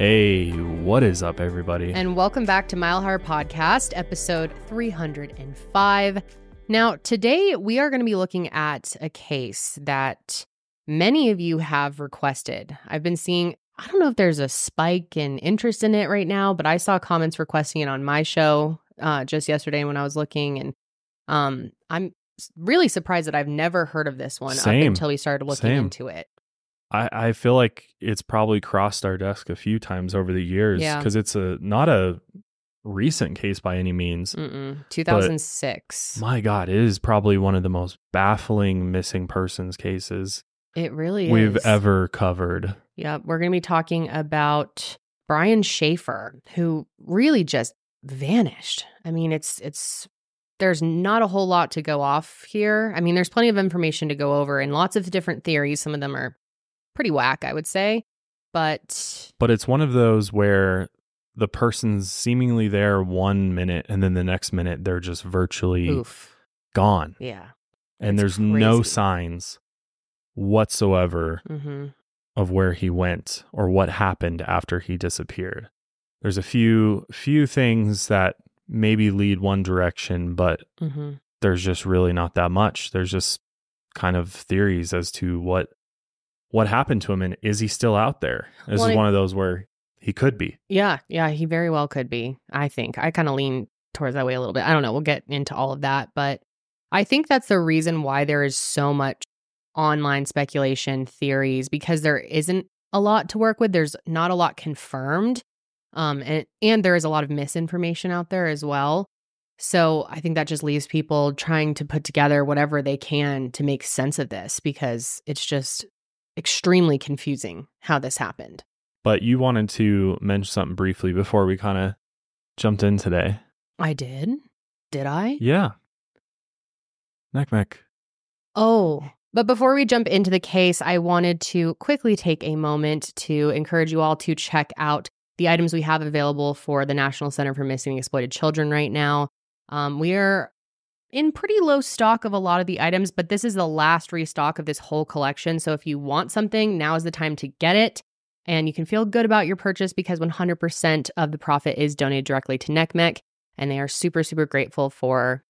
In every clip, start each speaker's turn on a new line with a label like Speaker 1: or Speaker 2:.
Speaker 1: Hey, what is up, everybody?
Speaker 2: And welcome back to Mile Higher Podcast, episode 305. Now, today we are going to be looking at a case that many of you have requested. I've been seeing, I don't know if there's a spike in interest in it right now, but I saw comments requesting it on my show just yesterday when I was looking. And I'm really surprised that I've never heard of this one up until we started looking into it.
Speaker 1: I feel like it's probably crossed our desk a few times over the years because it's not a recent case by any means.
Speaker 2: 2006.
Speaker 1: My God, it is probably one of the most baffling missing persons cases
Speaker 2: it really is.
Speaker 1: We've ever covered.
Speaker 2: Yeah, we're going to be talking about Brian Shaffer, who really just vanished. I mean, there's not a whole lot to go off here. I mean, there's plenty of information to go over and lots of different theories. Some of them are pretty whack, I would say, but
Speaker 1: it's one of those where the person's seemingly there 1 minute and then the next minute they're just virtually gone.
Speaker 2: Yeah.
Speaker 1: And there's
Speaker 2: crazy.
Speaker 1: No signs whatsoever of where he went or what happened after he disappeared. There's a few things that maybe lead one direction, but there's just really not that much. There's just kind of theories as to what happened to him, and is he still out there? This is one of those where he could be.
Speaker 2: Yeah, he very well could be, I think. I kind of lean towards that way a little bit. I don't know. We'll get into all of that, but I think that's the reason why there is so much online speculation, theories, because there isn't a lot to work with. There's not a lot confirmed, and there is a lot of misinformation out there as well. So I think that just leaves people trying to put together whatever they can to make sense of this, because it's just extremely confusing how this happened.
Speaker 1: But you wanted to mention something briefly before we kind of jumped in today.
Speaker 2: I did? Did I?
Speaker 1: Yeah. Mech.
Speaker 2: Oh, but before we jump into the case, I wanted to quickly take a moment to encourage you all to check out the items we have available for the National Center for Missing and Exploited Children right now. We are in pretty low stock of a lot of the items, but this is the last restock of this whole collection. So if you want something, now is the time to get it. And you can feel good about your purchase because 100% of the profit is donated directly to NCMEC. And they are super, super grateful for,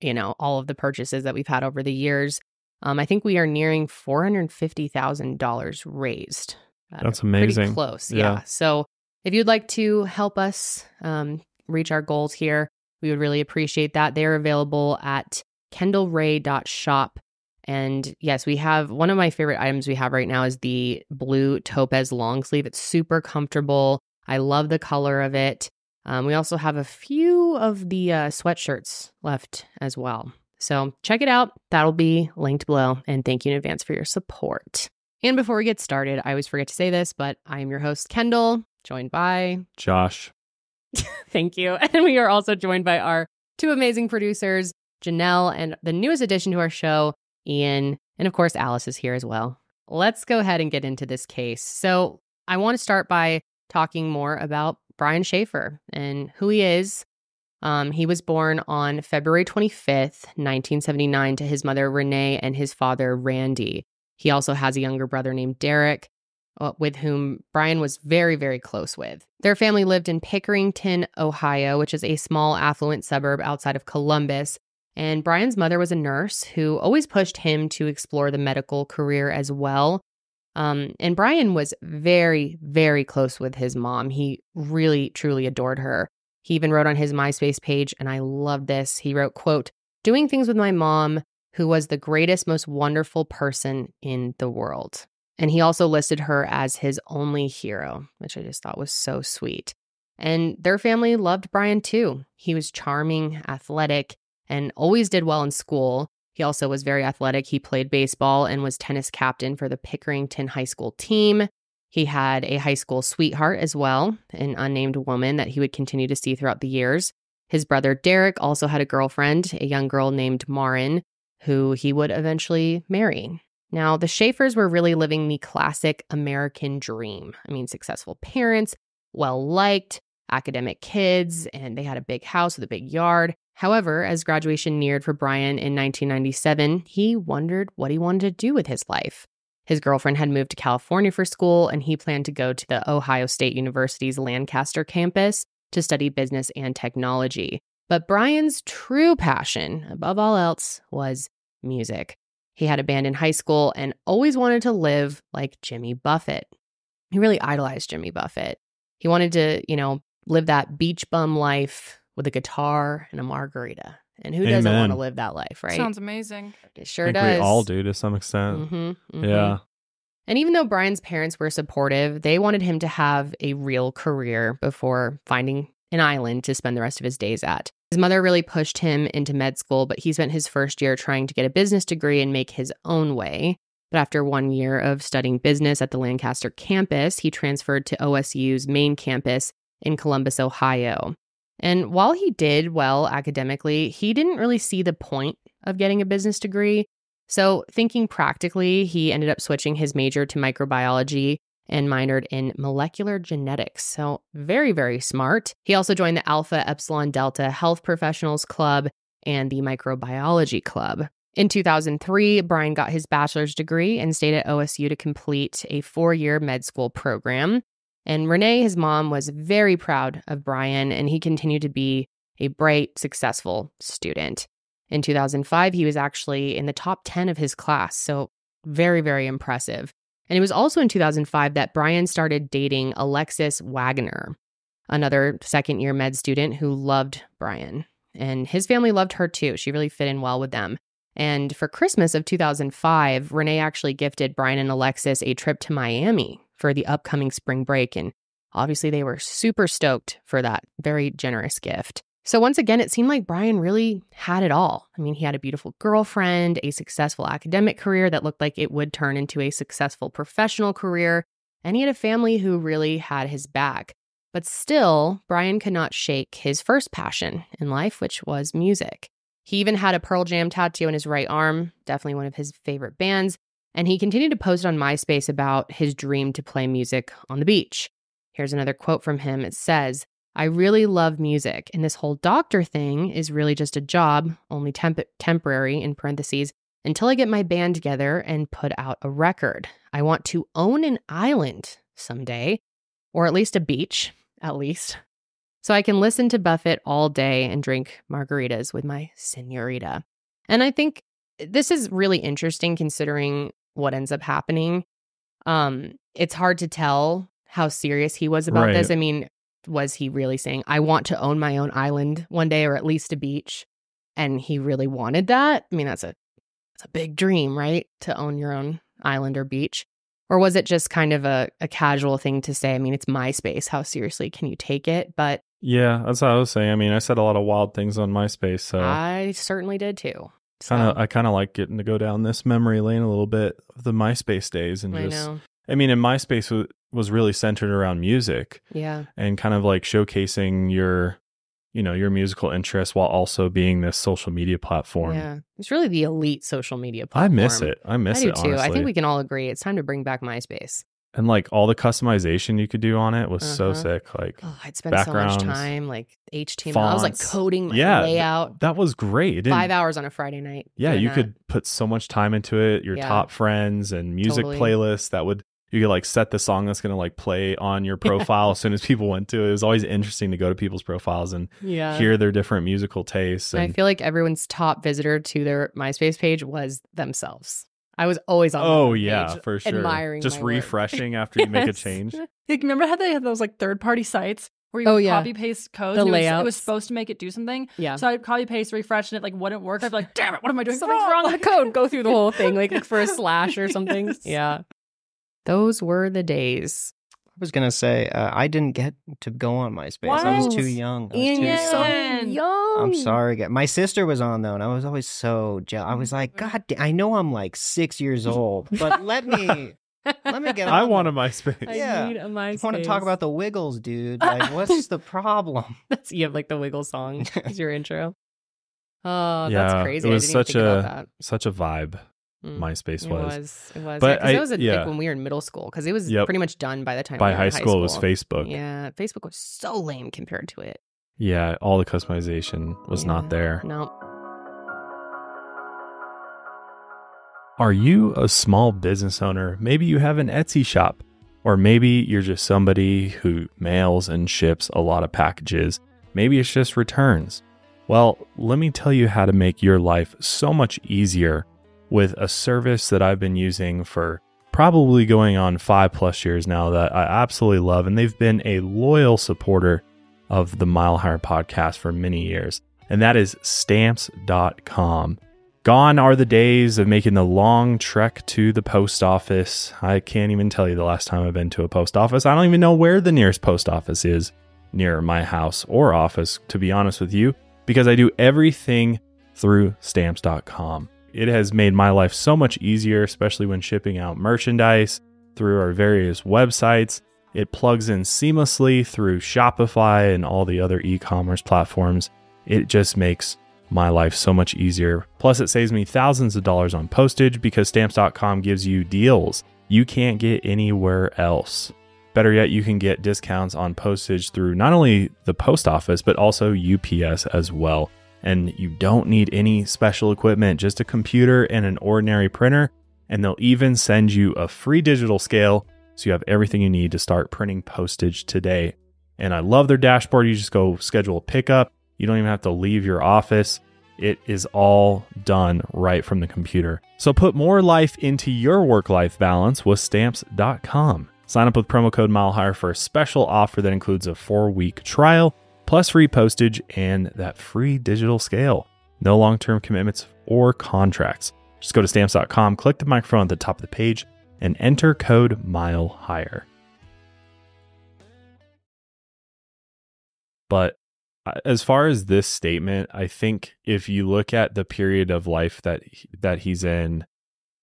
Speaker 2: all of the purchases that we've had over the years. I think we are nearing $450,000 raised.
Speaker 1: That's amazing.
Speaker 2: Pretty close. Yeah. So if you'd like to help us reach our goals here, we would really appreciate that. They're available at kendallray.shop. And yes, we have one of my favorite items we have right now is the blue topaz long sleeve. It's super comfortable. I love the color of it. We also have a few of the sweatshirts left as well. So check it out. That'll be linked below. And thank you in advance for your support. And before we get started, I always forget to say this, but I am your host, Kendall, joined by
Speaker 1: Josh.
Speaker 2: Thank you. And we are also joined by our two amazing producers, Janelle, and the newest addition to our show, Ian. And of course, Alice is here as well. Let's go ahead and get into this case. So I want to start by talking more about Brian Shaffer and who he is. He was born on February 25th, 1979 to his mother, Renee, and his father, Randy. He also has a younger brother named Derek, with whom Brian was very, very close with. Their family lived in Pickerington, Ohio, which is a small, affluent suburb outside of Columbus. And Brian's mother was a nurse who always pushed him to explore the medical career as well. And Brian was very, very close with his mom. He really, truly adored her. He even wrote on his MySpace page, and I love this. He wrote, quote, "Doing things with my mom, who was the greatest, most wonderful person in the world." And he also listed her as his only hero, which I just thought was so sweet. And their family loved Brian too. He was charming, athletic, and always did well in school. He also was very athletic. He played baseball and was tennis captain for the Pickerington High School team. He had a high school sweetheart as well, an unnamed woman that he would continue to see throughout the years. His brother Derek also had a girlfriend, a young girl named Marin, who he would eventually marry. Now, the Shaffers were really living the classic American dream. I mean, successful parents, well-liked, academic kids, and they had a big house with a big yard. However, as graduation neared for Brian in 1997, he wondered what he wanted to do with his life. His girlfriend had moved to California for school, and he planned to go to the Ohio State University's Lancaster campus to study business and technology. But Brian's true passion, above all else, was music. He had a band in high school and always wanted to live like Jimmy Buffett. He really idolized Jimmy Buffett. He wanted to, live that beach bum life with a guitar and a margarita. And who doesn't want to live that life, right?
Speaker 3: Sounds amazing.
Speaker 2: It sure
Speaker 1: I think
Speaker 2: does.
Speaker 1: we all do to some extent. Yeah.
Speaker 2: And even though Brian's parents were supportive, they wanted him to have a real career before finding an island to spend the rest of his days at. His mother really pushed him into med school, but he spent his first year trying to get a business degree and make his own way. But after 1 year of studying business at the Lancaster campus, he transferred to OSU's main campus in Columbus, Ohio. And while he did well academically, he didn't really see the point of getting a business degree. So thinking practically, he ended up switching his major to microbiology and minored in molecular genetics. So very, very smart. He also joined the Alpha Epsilon Delta Health Professionals Club and the Microbiology Club. In 2003, Brian got his bachelor's degree and stayed at OSU to complete a 4-year med school program. And Renee, his mom, was very proud of Brian, and he continued to be a bright, successful student. In 2005, he was actually in the top 10 of his class, so very, very impressive. And it was also in 2005 that Brian started dating Alexis Wagner, another second-year med student who loved Brian. And his family loved her too. She really fit in well with them. And for Christmas of 2005, Renee actually gifted Brian and Alexis a trip to Miami for the upcoming spring break. And obviously they were super stoked for that very generous gift. So once again, it seemed like Brian really had it all. I mean, he had a beautiful girlfriend, a successful academic career that looked like it would turn into a successful professional career, and he had a family who really had his back. But still, Brian could not shake his first passion in life, which was music. He even had a Pearl Jam tattoo on his right arm, definitely one of his favorite bands, and he continued to post on MySpace about his dream to play music on the beach. Here's another quote from him. It says, "I really love music, and this whole doctor thing is really just a job, only temporary, in parentheses, until I get my band together and put out a record. I want to own an island someday, or at least a beach, at least, so I can listen to Buffett all day and drink margaritas with my señorita." And I think this is really interesting considering what ends up happening. It's hard to tell how serious he was about this. I mean, was he really saying, I want to own my own island one day, or at least a beach? And he really wanted that? I mean, that's a big dream, right? To own your own island or beach. Or was it just kind of a casual thing to say? I mean, it's MySpace. How seriously can you take it? But
Speaker 1: yeah, that's what I was saying. I mean, I said a lot of wild things on MySpace. So
Speaker 2: I certainly did too.
Speaker 1: I kind of like getting to go down this memory lane a little bit of the MySpace days. And I mean, and MySpace was really centered around music.
Speaker 2: Yeah.
Speaker 1: And kind of like showcasing your musical interests while also being this social media platform.
Speaker 2: Yeah. It's really the elite social media platform.
Speaker 1: I miss it. I do
Speaker 2: too.
Speaker 1: Honestly.
Speaker 2: I think we can all agree it's time to bring back MySpace.
Speaker 1: And like all the customization you could do on it was so sick. Like,
Speaker 2: I'd spend so much time like HTML.
Speaker 1: Fonts.
Speaker 2: I was like coding my layout.
Speaker 1: That was great.
Speaker 2: 5 hours on a Friday night.
Speaker 1: Yeah, you could put so much time into it. Your top friends and music playlists you could like set the song that's going to like play on your profile as soon as people went to it. It was always interesting to go to people's profiles and hear their different musical tastes.
Speaker 2: And I feel like everyone's top visitor to their MySpace page was themselves. I was always on page,
Speaker 1: for sure.
Speaker 2: Admiring
Speaker 1: just
Speaker 2: my
Speaker 1: refreshing after you make a change.
Speaker 3: Remember how they had those like third-party sites where you copy paste codes?
Speaker 2: The
Speaker 3: and
Speaker 2: layouts.
Speaker 3: It was supposed to make it do something.
Speaker 2: Yeah.
Speaker 3: So I'd copy paste, refresh, and it like wouldn't work. I'd be like, damn it, what am I doing?
Speaker 2: Something's wrong with the code. Go through the whole thing, like look for a slash or something.
Speaker 3: Yes.
Speaker 2: Yeah. Those were the days.
Speaker 4: I was going to say, I didn't get to go on MySpace.
Speaker 3: What?
Speaker 4: I was too young.
Speaker 2: So young.
Speaker 4: I'm sorry. My sister was on, though, and I was always so jealous. I was like, God, I know I'm like 6 years old, but let me get on.
Speaker 1: I want a MySpace.
Speaker 2: I need a MySpace.
Speaker 4: I want to talk about the Wiggles, dude. Like, what's the problem?
Speaker 2: You have like the Wiggle song as your intro. Oh,
Speaker 1: yeah,
Speaker 2: that's crazy.
Speaker 1: It was such a vibe.
Speaker 2: Mm.
Speaker 1: MySpace was.
Speaker 2: It was.
Speaker 1: But
Speaker 2: because it was like when we were in middle school, because it was pretty much done by the time
Speaker 1: by
Speaker 2: we were
Speaker 1: high
Speaker 2: in
Speaker 1: school. It was Facebook.
Speaker 2: Yeah, Facebook was so lame compared to it.
Speaker 1: Yeah, all the customization was not there.
Speaker 2: No.
Speaker 1: Are you a small business owner? Maybe you have an Etsy shop, or maybe you're just somebody who mails and ships a lot of packages. Maybe it's just returns. Well, let me tell you how to make your life so much easier with a service that I've been using for probably going on 5+ years now that I absolutely love. And they've been a loyal supporter of the Mile Higher podcast for many years. And that is stamps.com. Gone are the days of making the long trek to the post office. I can't even tell you the last time I've been to a post office. I don't even know where the nearest post office is near my house or office, to be honest with you, because I do everything through stamps.com. It has made my life so much easier, especially when shipping out merchandise through our various websites. It plugs in seamlessly through Shopify and all the other e-commerce platforms. It just makes my life so much easier. Plus, it saves me thousands of dollars on postage because stamps.com gives you deals you can't get anywhere else. Better yet, you can get discounts on postage through not only the post office, but also UPS as well. And you don't need any special equipment, just a computer and an ordinary printer. And they'll even send you a free digital scale, so you have everything you need to start printing postage today. And I love their dashboard. You just go schedule a pickup. You don't even have to leave your office. It is all done right from the computer. So put more life into your work-life balance with stamps.com. Sign up with promo code MileHigher for a special offer that includes a 4-week trial, plus free postage and that free digital scale. No long-term commitments or contracts. Just go to stamps.com, click the microphone at the top of the page, and enter code MileHigher. But as far as this statement, I think if you look at the period of life that he's in,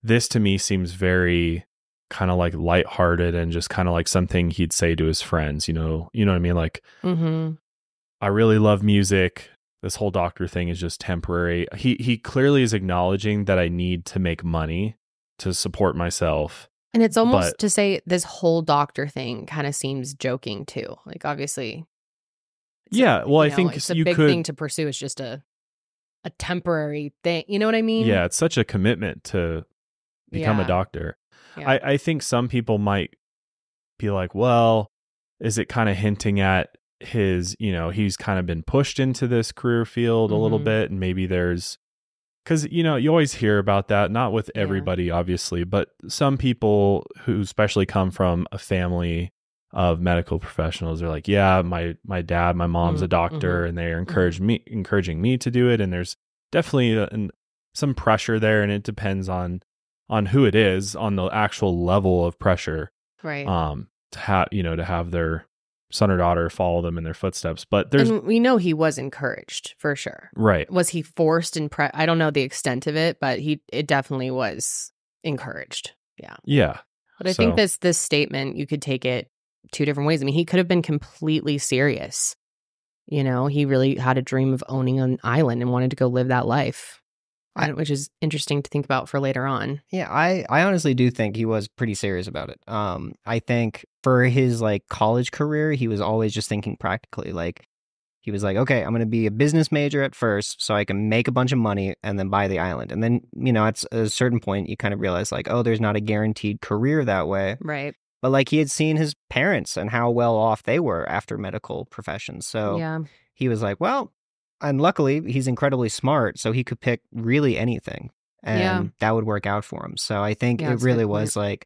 Speaker 1: this to me seems very kind of like lighthearted and just kind of like something he'd say to his friends, you know what I mean? Like, I really love music. This whole doctor thing is just temporary. He clearly is acknowledging that I need to make money to support myself.
Speaker 2: And it's almost to say this whole doctor thing kind of seems joking too. Like, obviously.
Speaker 1: Yeah, well, I think
Speaker 2: it's a big thing to pursue. It's just a temporary thing. You know what I mean?
Speaker 1: Yeah, it's such a commitment to become a doctor. Yeah. I think some people might be like, well, is it kind of hinting at his, he's kind of been pushed into this career field a little bit, and maybe there's, because, you always hear about that, not with everybody, obviously, but some people who especially come from a family of medical professionals are like, yeah, my dad, my mom's a doctor, and they're encouraging me to do it. And there's definitely some pressure there, and it depends on who it is, on the actual level of pressure,
Speaker 2: right?
Speaker 1: To have their son or daughter follow them in their footsteps. But
Speaker 2: and we know he was encouraged for sure,
Speaker 1: right?
Speaker 2: Was he forced and I don't know the extent of it, but it definitely was encouraged. Yeah. But I think this statement, you could take it two different ways. I mean, he could have been completely serious. He really had a dream of owning an island and wanted to go live that life, which is interesting to think about for later on.
Speaker 4: Yeah, I honestly do think he was pretty serious about it. I think for his college career, he was always just thinking practically. Like, he was like, okay, I'm going to be a business major at first so I can make a bunch of money and then buy the island. And then, at a certain point, you kind of realize there's not a guaranteed career that way.
Speaker 2: Right.
Speaker 4: But he had seen his parents and how well off they were after medical professions. So he was like, well, and luckily he's incredibly smart, so he could pick really anything and that would work out for him. So I think it really was like,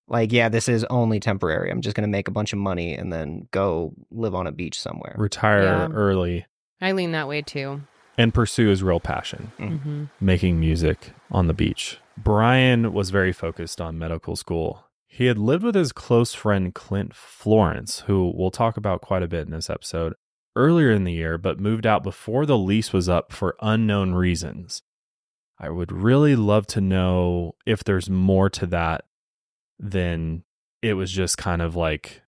Speaker 4: this is only temporary. I'm just going to make a bunch of money and then go live on a beach somewhere.
Speaker 1: Retire early.
Speaker 2: I lean that way too.
Speaker 1: And pursue his real passion, making music on the beach. Brian was very focused on medical school. He had lived with his close friend Clint Florence, who we'll talk about quite a bit in this episode, earlier in the year, but moved out before the lease was up for unknown reasons. I would really love to know if there's more to that than it was just kind of like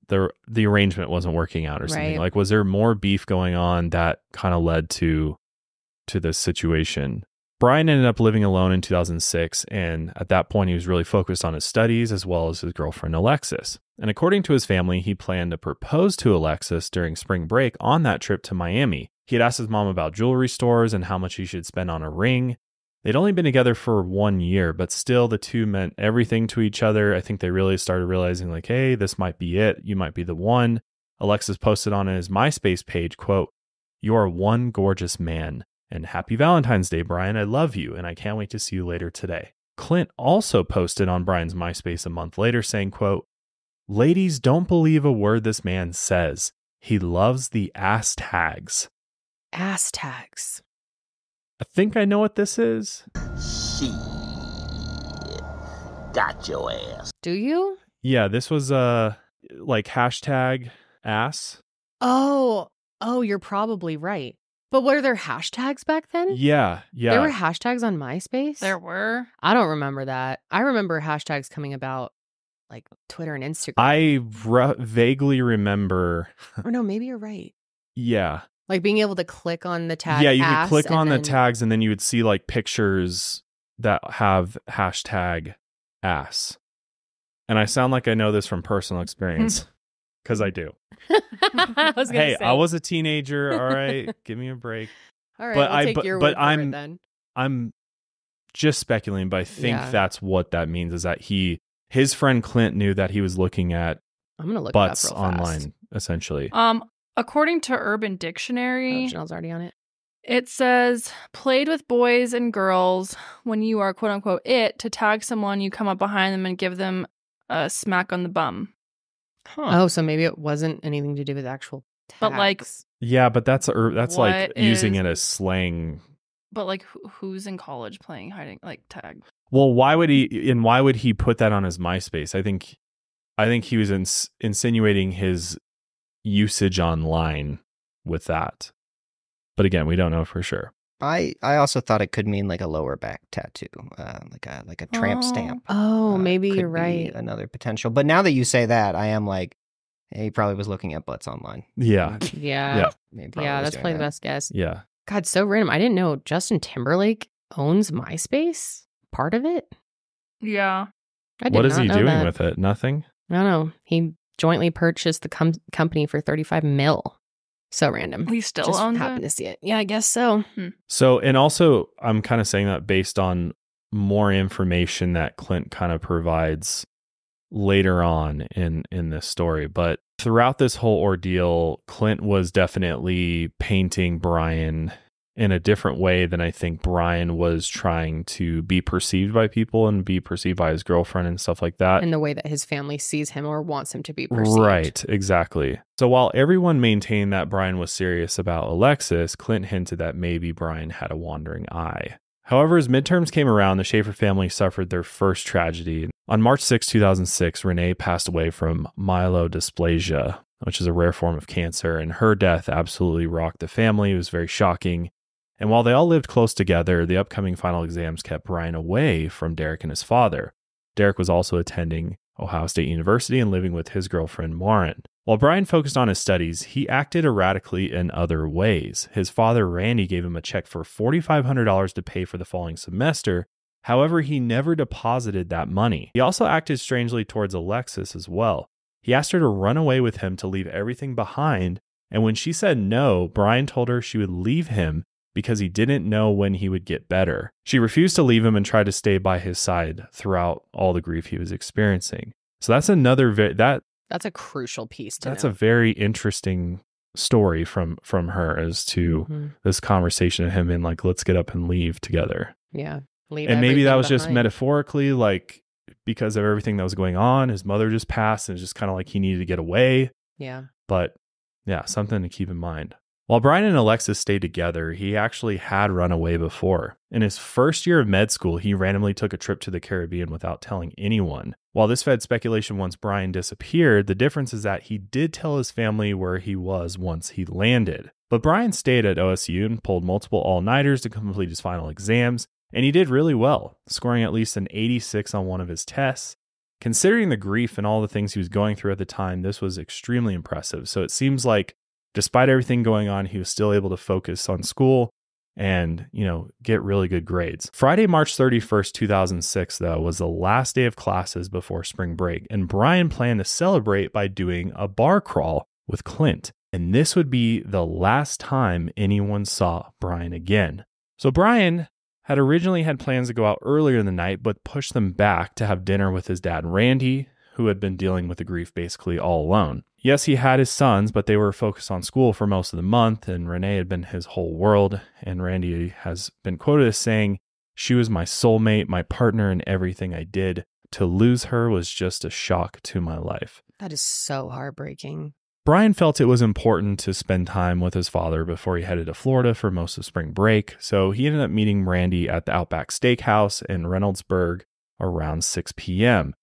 Speaker 1: the arrangement wasn't working out or something. Like, was there more beef going on that kind of led to this situation? Brian ended up living alone in 2006, and at that point, he was really focused on his studies as well as his girlfriend, Alexis. And according to his family, he planned to propose to Alexis during spring break on that trip to Miami. He had asked his mom about jewelry stores and how much he should spend on a ring. They'd only been together for 1 year, but still the two meant everything to each other. I think they really started realizing like, hey, this might be it. You might be the one. Alexis posted on his MySpace page, quote, "You are one gorgeous man. And happy Valentine's Day, Brian. I love you, and I can't wait to see you later today." Clint also posted on Brian's MySpace a month later saying, quote, "Ladies, don't believe a word this man says. He loves the ass tags."
Speaker 2: Ass tags.
Speaker 1: I think I know what this is.
Speaker 5: Shit. Got your ass.
Speaker 2: Do you?
Speaker 1: Yeah, this was like hashtag ass.
Speaker 2: Oh, you're probably right. But were there hashtags back then?
Speaker 1: Yeah.
Speaker 2: There were hashtags on MySpace?
Speaker 3: There were.
Speaker 2: I don't remember that. I remember hashtags coming about like Twitter and Instagram.
Speaker 1: I vaguely remember.
Speaker 2: Or no, maybe you're right.
Speaker 1: Yeah.
Speaker 2: Like being able to click on the tag.
Speaker 1: Yeah, you could click on the tags and then you would see like pictures that have hashtag ass. And I sound like I know this from personal experience because I do. I was a teenager. All right, give me a break.
Speaker 2: All right, I'll take your word for it then.
Speaker 1: I'm just speculating, but I think that's what that means is that his friend Clint knew that he was looking at
Speaker 2: I'm gonna look
Speaker 1: butts
Speaker 2: it up real fast.
Speaker 1: online, essentially.
Speaker 3: According to Urban Dictionary,
Speaker 2: Janelle's already on it.
Speaker 3: It says, played with boys and girls when you are, quote unquote, it, to tag someone, you come up behind them and give them a smack on the bum.
Speaker 2: Huh. Oh, so maybe it wasn't anything to do with actual tags.
Speaker 3: But like,
Speaker 1: yeah, but that's like using it as slang.
Speaker 3: But like, who's in college playing hiding like tag?
Speaker 1: Well, why would he put that on his MySpace? I think he was insinuating his usage online with that. But again, we don't know for sure.
Speaker 4: I also thought it could mean like a lower back tattoo, like a tramp stamp.
Speaker 2: Oh, maybe you're right.
Speaker 4: Another potential. But now that you say that, I am like, he probably was looking at butts online.
Speaker 1: Yeah.
Speaker 2: Yeah. That's probably the best guess.
Speaker 1: Yeah.
Speaker 2: God, so random. I didn't know Justin Timberlake owns MySpace. Part of it.
Speaker 3: Yeah.
Speaker 1: What is he doing with it? Nothing.
Speaker 2: I don't know. He jointly purchased the company for $35 million. So random.
Speaker 3: He still owns it?
Speaker 2: Happened to see it. Yeah, I guess so.
Speaker 1: So, and also, I'm kind of saying that based on more information that Clint kind of provides later on in this story. But throughout this whole ordeal, Clint was definitely painting Brian in a different way than I think Brian was trying to be perceived by people and be perceived by his girlfriend and stuff like that.
Speaker 2: And the way that his family sees him or wants him to be perceived.
Speaker 1: Right, exactly. So while everyone maintained that Brian was serious about Alexis, Clint hinted that maybe Brian had a wandering eye. However, as midterms came around, the Shaffer family suffered their first tragedy. On March 6, 2006, Renee passed away from myelodysplasia, which is a rare form of cancer, and her death absolutely rocked the family. It was very shocking. And while they all lived close together, the upcoming final exams kept Brian away from Derek and his father. Derek was also attending Ohio State University and living with his girlfriend, Lauren. While Brian focused on his studies, he acted erratically in other ways. His father, Randy, gave him a check for $4,500 to pay for the following semester. However, he never deposited that money. He also acted strangely towards Alexis as well. He asked her to run away with him to leave everything behind, and when she said no, Brian told her she would leave him because he didn't know when he would get better. She refused to leave him and tried to stay by his side throughout all the grief he was experiencing. So that's another
Speaker 2: that's a crucial piece to
Speaker 1: That's
Speaker 2: know.
Speaker 1: A very interesting story from her as to this conversation of him being like, let's get up and leave together.
Speaker 2: Yeah.
Speaker 1: And maybe that was just metaphorically, like, because of everything that was going on. His mother just passed and it's just kind of like he needed to get away.
Speaker 2: Yeah.
Speaker 1: But yeah, something to keep in mind. While Brian and Alexis stayed together, he actually had run away before. In his first year of med school, he randomly took a trip to the Caribbean without telling anyone. While this fed speculation once Brian disappeared, the difference is that he did tell his family where he was once he landed. But Brian stayed at OSU and pulled multiple all-nighters to complete his final exams, and he did really well, scoring at least an 86 on one of his tests. Considering the grief and all the things he was going through at the time, this was extremely impressive. So it seems like despite everything going on, he was still able to focus on school and, get really good grades. Friday, March 31st, 2006, though, was the last day of classes before spring break, and Brian planned to celebrate by doing a bar crawl with Clint. And this would be the last time anyone saw Brian again. So Brian had originally had plans to go out earlier in the night, but pushed them back to have dinner with his dad, Randy, who had been dealing with the grief basically all alone. Yes, he had his sons, but they were focused on school for most of the month, and Renee had been his whole world. And Randy has been quoted as saying, "She was my soulmate, my partner in everything I did. To lose her was just a shock to my life."
Speaker 2: That is so heartbreaking.
Speaker 1: Brian felt it was important to spend time with his father before he headed to Florida for most of spring break, so he ended up meeting Randy at the Outback Steakhouse in Reynoldsburg around 6 p.m.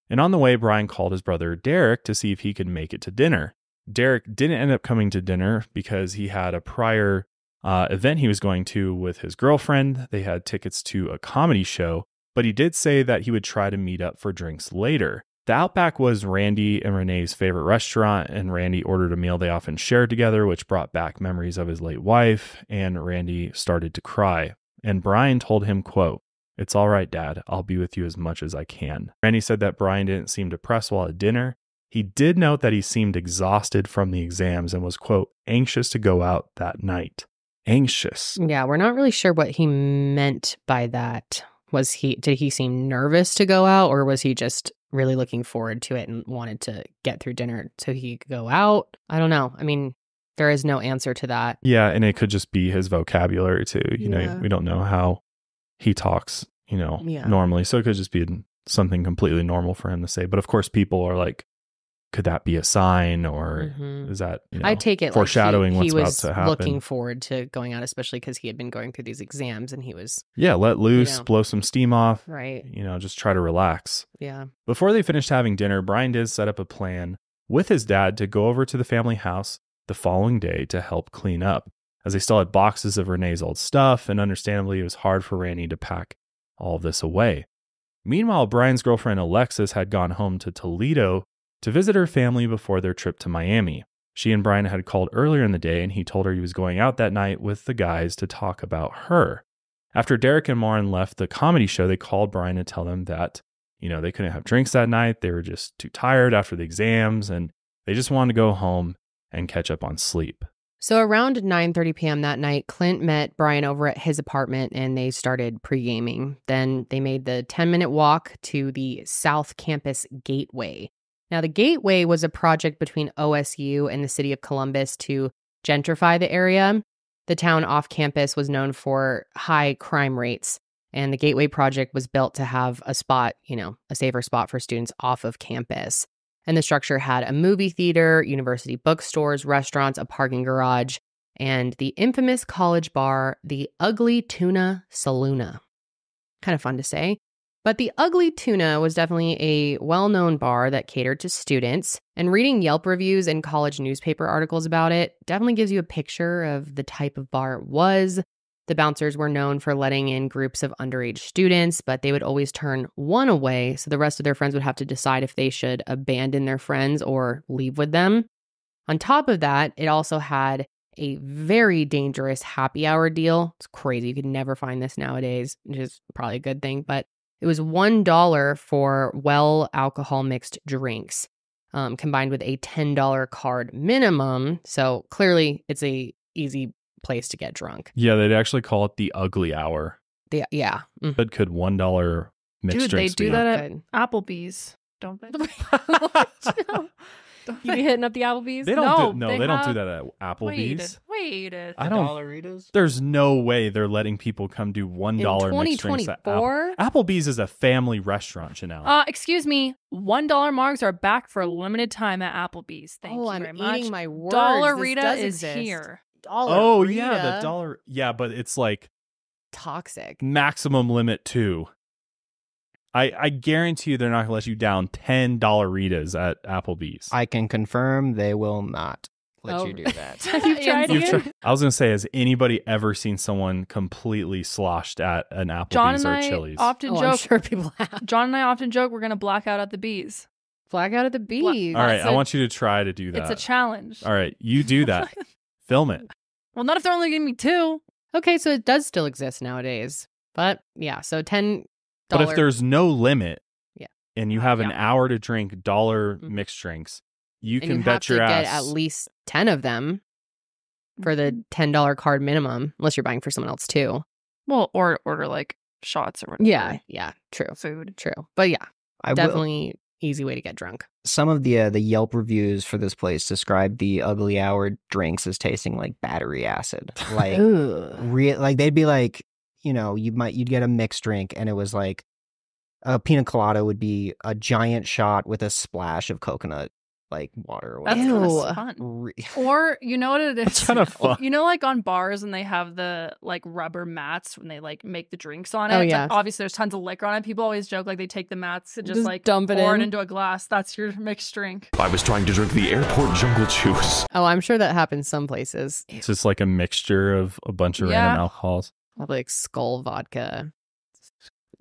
Speaker 1: And on the way, Brian called his brother Derek to see if he could make it to dinner. Derek didn't end up coming to dinner because he had a prior event he was going to with his girlfriend. They had tickets to a comedy show, but he did say that he would try to meet up for drinks later. The Outback was Randy and Renee's favorite restaurant, and Randy ordered a meal they often shared together, which brought back memories of his late wife, and Randy started to cry. And Brian told him, quote, "It's all right, Dad. I'll be with you as much as I can." Randy said that Brian didn't seem depressed while at dinner. He did note that he seemed exhausted from the exams and was, quote, "anxious to go out that night." Anxious.
Speaker 2: Yeah, we're not really sure what he meant by that. Did he seem nervous to go out, or was he just really looking forward to it and wanted to get through dinner so he could go out? I don't know. I mean, there is no answer to that.
Speaker 1: Yeah, and it could just be his vocabulary too. You know, we don't know how he talks, normally. So it could just be something completely normal for him to say. But of course, people are like, could that be a sign, or is that,
Speaker 2: I take it
Speaker 1: foreshadowing
Speaker 2: like he
Speaker 1: what's about to happen?
Speaker 2: Looking forward to going out, especially because he had been going through these exams and he was
Speaker 1: let loose, blow some steam off,
Speaker 2: right?
Speaker 1: Just try to relax.
Speaker 2: Yeah.
Speaker 1: Before they finished having dinner, Brian did set up a plan with his dad to go over to the family house the following day to help clean up, as they still had boxes of Renee's old stuff, and understandably, it was hard for Randy to pack all of this away. Meanwhile, Brian's girlfriend Alexis had gone home to Toledo to visit her family before their trip to Miami. She and Brian had called earlier in the day, and he told her he was going out that night with the guys to talk about her. After Derek and Lauren left the comedy show, they called Brian to tell them that, they couldn't have drinks that night. They were just too tired after the exams, and they just wanted to go home and catch up on sleep.
Speaker 2: So around 9:30 p.m. that night, Clint met Brian over at his apartment and they started pre-gaming. Then they made the 10-minute walk to the South Campus Gateway. Now, the Gateway was a project between OSU and the city of Columbus to gentrify the area. The town off campus was known for high crime rates, and the Gateway project was built to have a spot, a safer spot for students off of campus. And the structure had a movie theater, university bookstores, restaurants, a parking garage, and the infamous college bar, the Ugly Tuna Saloona. Kind of fun to say. But the Ugly Tuna was definitely a well-known bar that catered to students, and reading Yelp reviews and college newspaper articles about it definitely gives you a picture of the type of bar it was. The bouncers were known for letting in groups of underage students, but they would always turn one away, so the rest of their friends would have to decide if they should abandon their friends or leave with them. On top of that, it also had a very dangerous happy hour deal. It's crazy. You could never find this nowadays, which is probably a good thing, but it was $1 for well alcohol mixed drinks, combined with a $10 card minimum. So clearly it's a easy place to get drunk.
Speaker 1: Yeah, they'd actually call it the ugly hour.
Speaker 2: Yeah.
Speaker 1: But could $1 mixed drinks
Speaker 3: they do
Speaker 1: be
Speaker 3: that at Applebee's, don't they?
Speaker 2: You be hitting up the Applebee's?
Speaker 1: They don't do that at Applebee's.
Speaker 3: Wait.
Speaker 1: I don't.
Speaker 4: Dollaritas?
Speaker 1: There's no way they're letting people come do $1 mixed drinks at Applebee's is a family restaurant, Janelle.
Speaker 3: Excuse me. $1 margs are back for a limited time at Applebee's. Thank you very much.
Speaker 2: I'm eating my words.
Speaker 3: Dollarita is here.
Speaker 2: Dollarita.
Speaker 1: Yeah, the dollar. Yeah, but it's like
Speaker 2: toxic.
Speaker 1: Maximum limit 2. I guarantee you they're not going to let you down $10 Ritas at Applebee's.
Speaker 4: I can confirm they will not let you do that.
Speaker 2: You've tried it?
Speaker 1: I was going to say, has anybody ever seen someone completely sloshed at an Applebee's or Chili's?
Speaker 2: I'm sure people have.
Speaker 3: John and I often joke we're going to black out at the Bees.
Speaker 2: Black out at the Bees.
Speaker 1: All right, I want you to try to do that.
Speaker 3: It's a challenge.
Speaker 1: All right, you do that. Film it.
Speaker 3: Well, not if they're only giving me 2.
Speaker 2: Okay, so it does still exist nowadays. But yeah, so $10.
Speaker 1: But if there's no limit,
Speaker 2: yeah,
Speaker 1: and you have an hour to drink $1 mixed drinks, you can bet your ass.
Speaker 2: You have to get at least 10 of them for the $10 card minimum, unless you're buying for someone else too.
Speaker 3: Well, or order like shots or whatever.
Speaker 2: Yeah, true.
Speaker 3: Food.
Speaker 2: True. But yeah, definitely easy way to get drunk.
Speaker 4: Some of the Yelp reviews for this place describe the Ugly Hour drinks as tasting like battery acid. Like, like they'd be like, you know, you'd get a mixed drink, and it was like a pina colada would be a giant shot with a splash of coconut like water. Or
Speaker 3: That's
Speaker 4: whatever.
Speaker 3: kind of fun. Or you know what it is?
Speaker 1: It's kind of fun.
Speaker 3: You know, like on bars and they have the like rubber mats when they like make the drinks on it.
Speaker 2: Oh,
Speaker 3: It's
Speaker 2: yeah.
Speaker 3: like, obviously, there's tons of liquor on it. People always joke like they take the mats and just like
Speaker 2: dump it
Speaker 3: pour
Speaker 2: in.
Speaker 3: it into a glass. That's your mixed drink.
Speaker 6: I was trying to drink the airport jungle juice.
Speaker 2: Oh, I'm sure that happens some places.
Speaker 1: It's just like a mixture of a bunch of random alcohols.
Speaker 2: Probably like Skull vodka.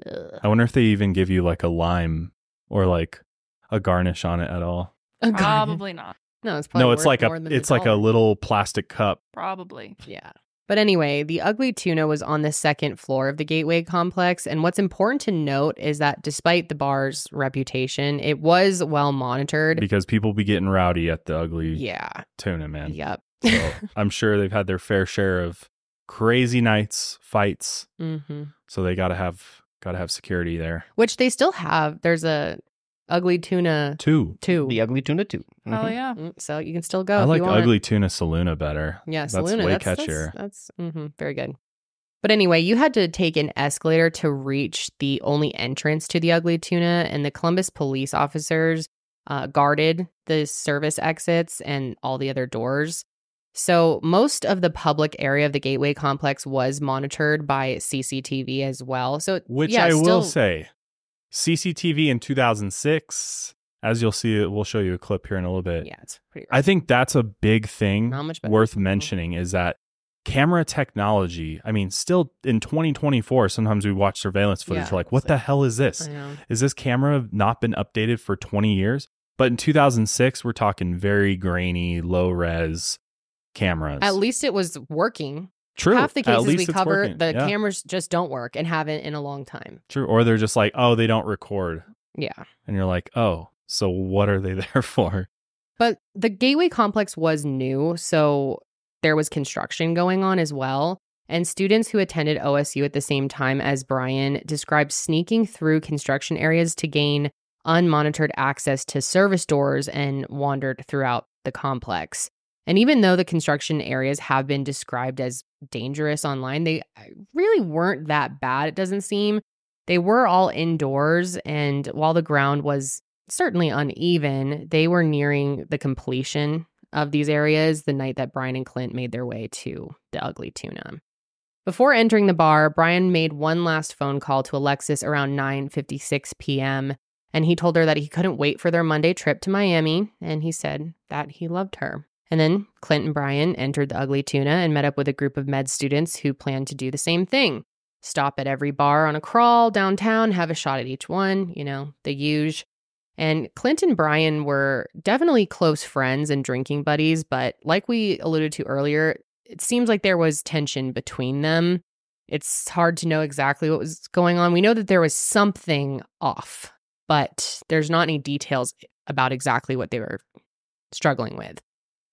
Speaker 2: Ugh.
Speaker 1: I wonder if they even give you like a lime or like a garnish on it at all.
Speaker 3: Probably not.
Speaker 2: No, it's probably
Speaker 1: No, it's like
Speaker 2: more than
Speaker 1: it's like a
Speaker 2: $1.
Speaker 1: little plastic cup.
Speaker 3: Probably.
Speaker 2: Yeah. But anyway, the Ugly Tuna was on the second floor of the Gateway complex. And what's important to note is that despite the bar's reputation, it was well monitored.
Speaker 1: Because people be getting rowdy at the Ugly Tuna, man.
Speaker 2: Yep.
Speaker 1: So I'm sure they've had their fair share of crazy nights, fights.
Speaker 2: Mm-hmm.
Speaker 1: So they gotta have security there.
Speaker 2: Which they still have. There's a Ugly Tuna
Speaker 1: 2.
Speaker 4: The Ugly Tuna 2.
Speaker 3: Oh yeah.
Speaker 2: So you can still go.
Speaker 1: I
Speaker 2: if
Speaker 1: like
Speaker 2: you want.
Speaker 1: Ugly Tuna Saluna better.
Speaker 2: Yeah,
Speaker 1: That's
Speaker 2: Saluna.
Speaker 1: way
Speaker 2: That's
Speaker 1: catchier.
Speaker 2: That's very good. But anyway, you had to take an escalator to reach the only entrance to the Ugly Tuna, and the Columbus police officers guarded the service exits and all the other doors. So most of the public area of the Gateway complex was monitored by CCTV as well. So
Speaker 1: Which I will say, CCTV in 2006, as you'll see, we'll show you a clip here in a little bit.
Speaker 2: Yeah, it's pretty rough.
Speaker 1: I think that's a big thing
Speaker 2: Not much better.
Speaker 1: worth mentioning is that camera technology, I mean, still in 2024, sometimes we watch surveillance footage, we're like, what the hell is this?
Speaker 2: I know.
Speaker 1: Is this camera not been updated for 20 years? But in 2006, we're talking very grainy, low res cameras.
Speaker 2: At least it was working.
Speaker 1: True.
Speaker 2: Half the
Speaker 1: At
Speaker 2: cases
Speaker 1: least
Speaker 2: we
Speaker 1: it's
Speaker 2: cover,
Speaker 1: working.
Speaker 2: the
Speaker 1: Yeah.
Speaker 2: cameras just don't work and haven't in a long time.
Speaker 1: True. Or they're just like, oh, they don't record.
Speaker 2: Yeah.
Speaker 1: And you're like, oh, so what are they there for?
Speaker 2: But the Gateway complex was new, so there was construction going on as well. And students who attended OSU at the same time as Brian described sneaking through construction areas to gain unmonitored access to service doors and wandered throughout the complex. And even though the construction areas have been described as dangerous online, they really weren't that bad, it doesn't seem. They were all indoors, and while the ground was certainly uneven, they were nearing the completion of these areas the night that Brian and Clint made their way to the Ugly Tuna. Before entering the bar, Brian made one last phone call to Alexis around 9:56 p.m., and he told her that he couldn't wait for their Monday trip to Miami, and he said that he loved her. And then Clint and Brian entered the Ugly Tuna and met up with a group of med students who planned to do the same thing. Stop at every bar on a crawl downtown, have a shot at each one, you know, the usual. And Clint and Brian were definitely close friends and drinking buddies, but like we alluded to earlier, it seems like there was tension between them. It's hard to know exactly what was going on. We know that there was something off, but there's not any details about exactly what they were struggling with.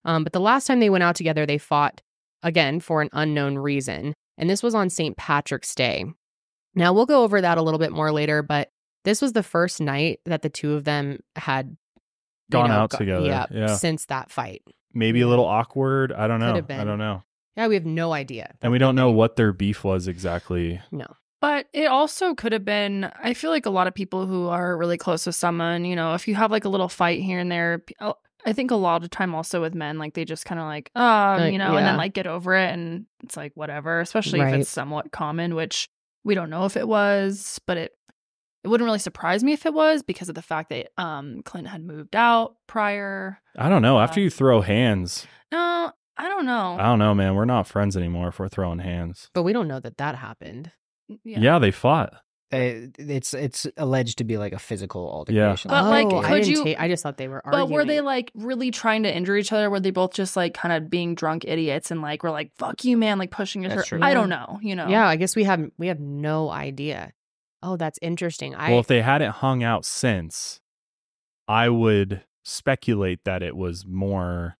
Speaker 2: But the last time they went out together, they fought, again, for an unknown reason. And this was on St. Patrick's Day. Now, we'll go over that a little bit more later, but this was the first night that the two of them had
Speaker 1: Gone out together. Yeah.
Speaker 2: Since that fight.
Speaker 1: Maybe a little awkward. I don't know.
Speaker 2: Could have been.
Speaker 1: I don't know.
Speaker 2: Yeah, we have no idea.
Speaker 1: And we don't know what their beef was exactly.
Speaker 2: No.
Speaker 3: But it also could have been, I feel like a lot of people who are really close with someone, you know, if you have like a little fight here and there, I think a lot of the time also with men, like they just kind of like, you know, and then like get over it and it's like whatever, especially if it's somewhat common, which we don't know if it was, but it wouldn't really surprise me if it was because of the fact that Clint had moved out prior.
Speaker 1: I don't know. After you throw hands.
Speaker 3: No, I don't know.
Speaker 1: I don't know, man. We're not friends anymore if we're throwing hands.
Speaker 2: But we don't know that happened.
Speaker 1: Yeah, they fought.
Speaker 4: It's alleged to be like a physical altercation.
Speaker 3: But like,
Speaker 2: I just thought they were arguing.
Speaker 3: But were they like really trying to injure each other? Were they both just like kind of being drunk idiots and like, we're like, fuck you, man, like pushing each other? I don't know, you know?
Speaker 2: Yeah, I guess we have no idea. Oh, that's interesting.
Speaker 1: Well, if they hadn't hung out since, I would speculate that it was more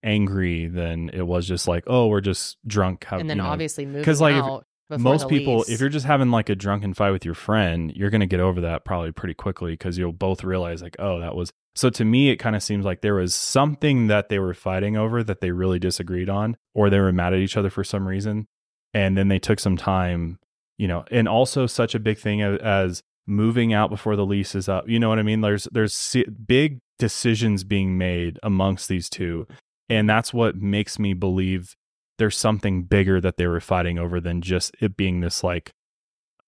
Speaker 1: angry than it was just like, oh, we're just drunk.
Speaker 2: And then obviously moving
Speaker 1: out.
Speaker 2: Because
Speaker 1: most people, if you're just having like a drunken fight with your friend, you're going to get over that probably pretty quickly because you'll both realize like, oh, that was. So to me, it kind of seems like there was something that they were fighting over that they really disagreed on, or they were mad at each other for some reason. And then they took some time, and also such a big thing as moving out before the lease is up. You know what I mean? There's big decisions being made amongst these two. And that's what makes me believe there's something bigger that they were fighting over than just it being this like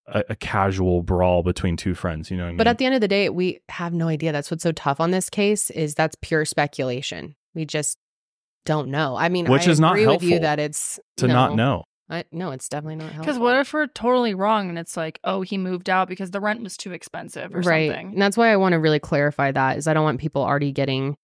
Speaker 1: a casual brawl between two friends. You know what I mean?
Speaker 2: But at the end of the day, we have no idea. That's what's so tough on this case is that's pure speculation. We just don't know. I mean,
Speaker 1: which is not helpful
Speaker 2: with you that it's
Speaker 1: to not know.
Speaker 2: No, it's definitely not helpful.
Speaker 3: Because what if we're totally wrong and it's like, oh, he moved out because the rent was too expensive or something?
Speaker 2: And that's why I want to really clarify that is I don't want people already getting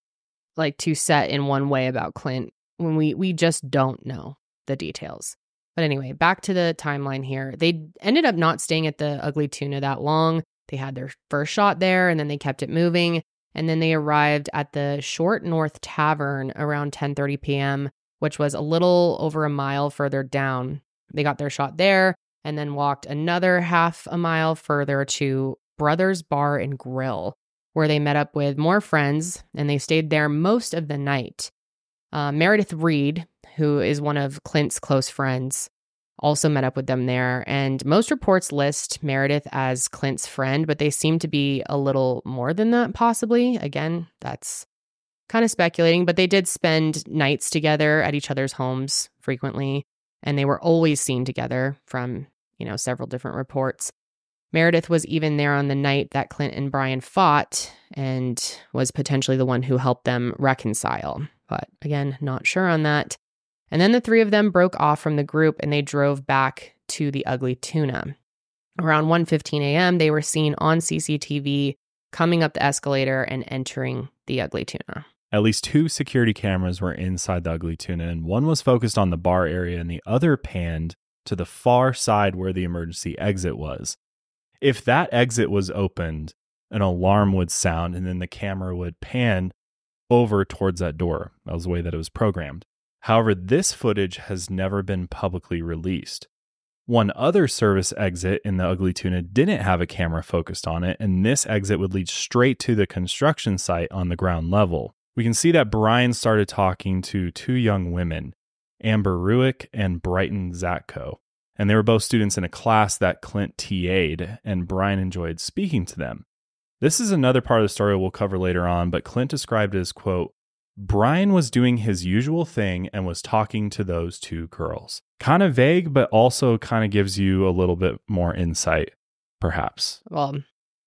Speaker 2: like too set in one way about Clint when we just don't know the details. But anyway, back to the timeline here. They ended up not staying at the Ugly Tuna that long. They had their first shot there and then they kept it moving. And then they arrived at the Short North Tavern around 10:30 p.m., which was a little over a mile further down. They got their shot there and then walked another half a mile further to Brothers Bar and Grill, where they met up with more friends and they stayed there most of the night. Meredith Reed, who is one of Clint's close friends, also met up with them there. And most reports list Meredith as Clint's friend, but they seem to be a little more than that, possibly. Again, that's kind of speculating, but they did spend nights together at each other's homes frequently. And they were always seen together from, several different reports. Meredith was even there on the night that Clint and Brian fought and was potentially the one who helped them reconcile. But again, not sure on that. And then the three of them broke off from the group and they drove back to the Ugly Tuna. Around 1:15 a.m., they were seen on CCTV coming up the escalator and entering the Ugly Tuna.
Speaker 1: At least 2 security cameras were inside the Ugly Tuna, and one was focused on the bar area and the other panned to the far side where the emergency exit was. If that exit was opened, an alarm would sound and then the camera would pan over towards that door. That was the way that it was programmed. However, this footage has never been publicly released. One other service exit in the Ugly Tuna didn't have a camera focused on it, and this exit would lead straight to the construction site on the ground level. We can see that Brian started talking to 2 young women, Amber Ruick and Brighton Zatko, and they were both students in a class that Clint TA'd, and Brian enjoyed speaking to them. This is another part of the story we'll cover later on, but Clint described it as, quote, Brian was doing his usual thing and was talking to those 2 girls. Kind of vague, but also kind of gives you a little bit more insight, perhaps.
Speaker 2: Well,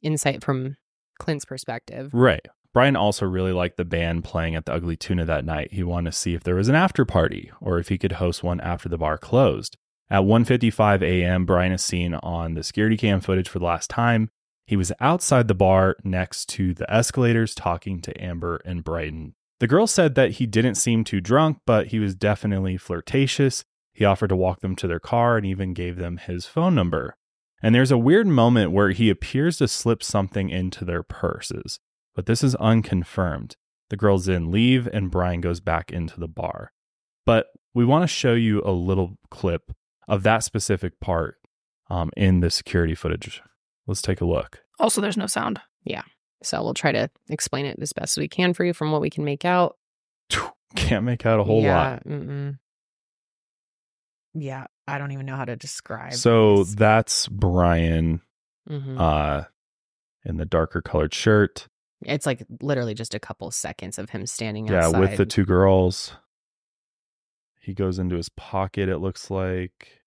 Speaker 2: insight from Clint's perspective.
Speaker 1: Right. Brian also really liked the band playing at the Ugly Tuna that night. He wanted to see if there was an after party or if he could host one after the bar closed. At 1:55 a.m., Brian is seen on the security cam footage for the last time. He was outside the bar next to the escalators talking to Amber and Brighton. The girl said that he didn't seem too drunk, but he was definitely flirtatious. He offered to walk them to their car and even gave them his phone number. And there's a weird moment where he appears to slip something into their purses, but this is unconfirmed. The girls then leave and Brian goes back into the bar. But we want to show you a little clip of that specific part in the security footage. Let's take a look.
Speaker 3: Also, there's no sound.
Speaker 2: Yeah. So we'll try to explain it as best as we can for you from what we can make out.
Speaker 1: Can't make out a whole lot.
Speaker 2: Yeah, I don't even know how to describe.
Speaker 1: So that's Brian in the darker colored shirt.
Speaker 2: It's like literally just a couple seconds of him standing outside.
Speaker 1: Yeah, with the 2 girls. He goes into his pocket, it looks like.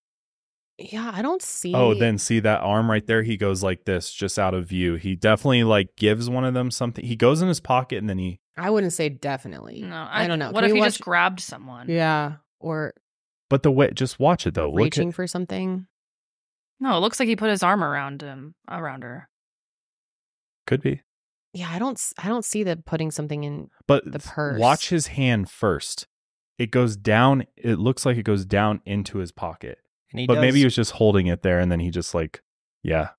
Speaker 2: Yeah, I don't see.
Speaker 1: Oh, then see that arm right there? He goes like this, just out of view. He definitely like gives one of them something. He goes in his pocket and then he...
Speaker 2: I wouldn't say definitely.
Speaker 3: No,
Speaker 2: I don't know.
Speaker 3: What if he just grabbed someone?
Speaker 2: Yeah, or...
Speaker 1: But the way, just watch it though.
Speaker 2: Reaching for something.
Speaker 3: No, it looks like he put his arm around her.
Speaker 1: Could be.
Speaker 2: Yeah, I don't see the putting something in the purse.
Speaker 1: Watch his hand first. It goes down. It looks like it goes down into his pocket. But maybe he was just holding it there and then he just like, yeah.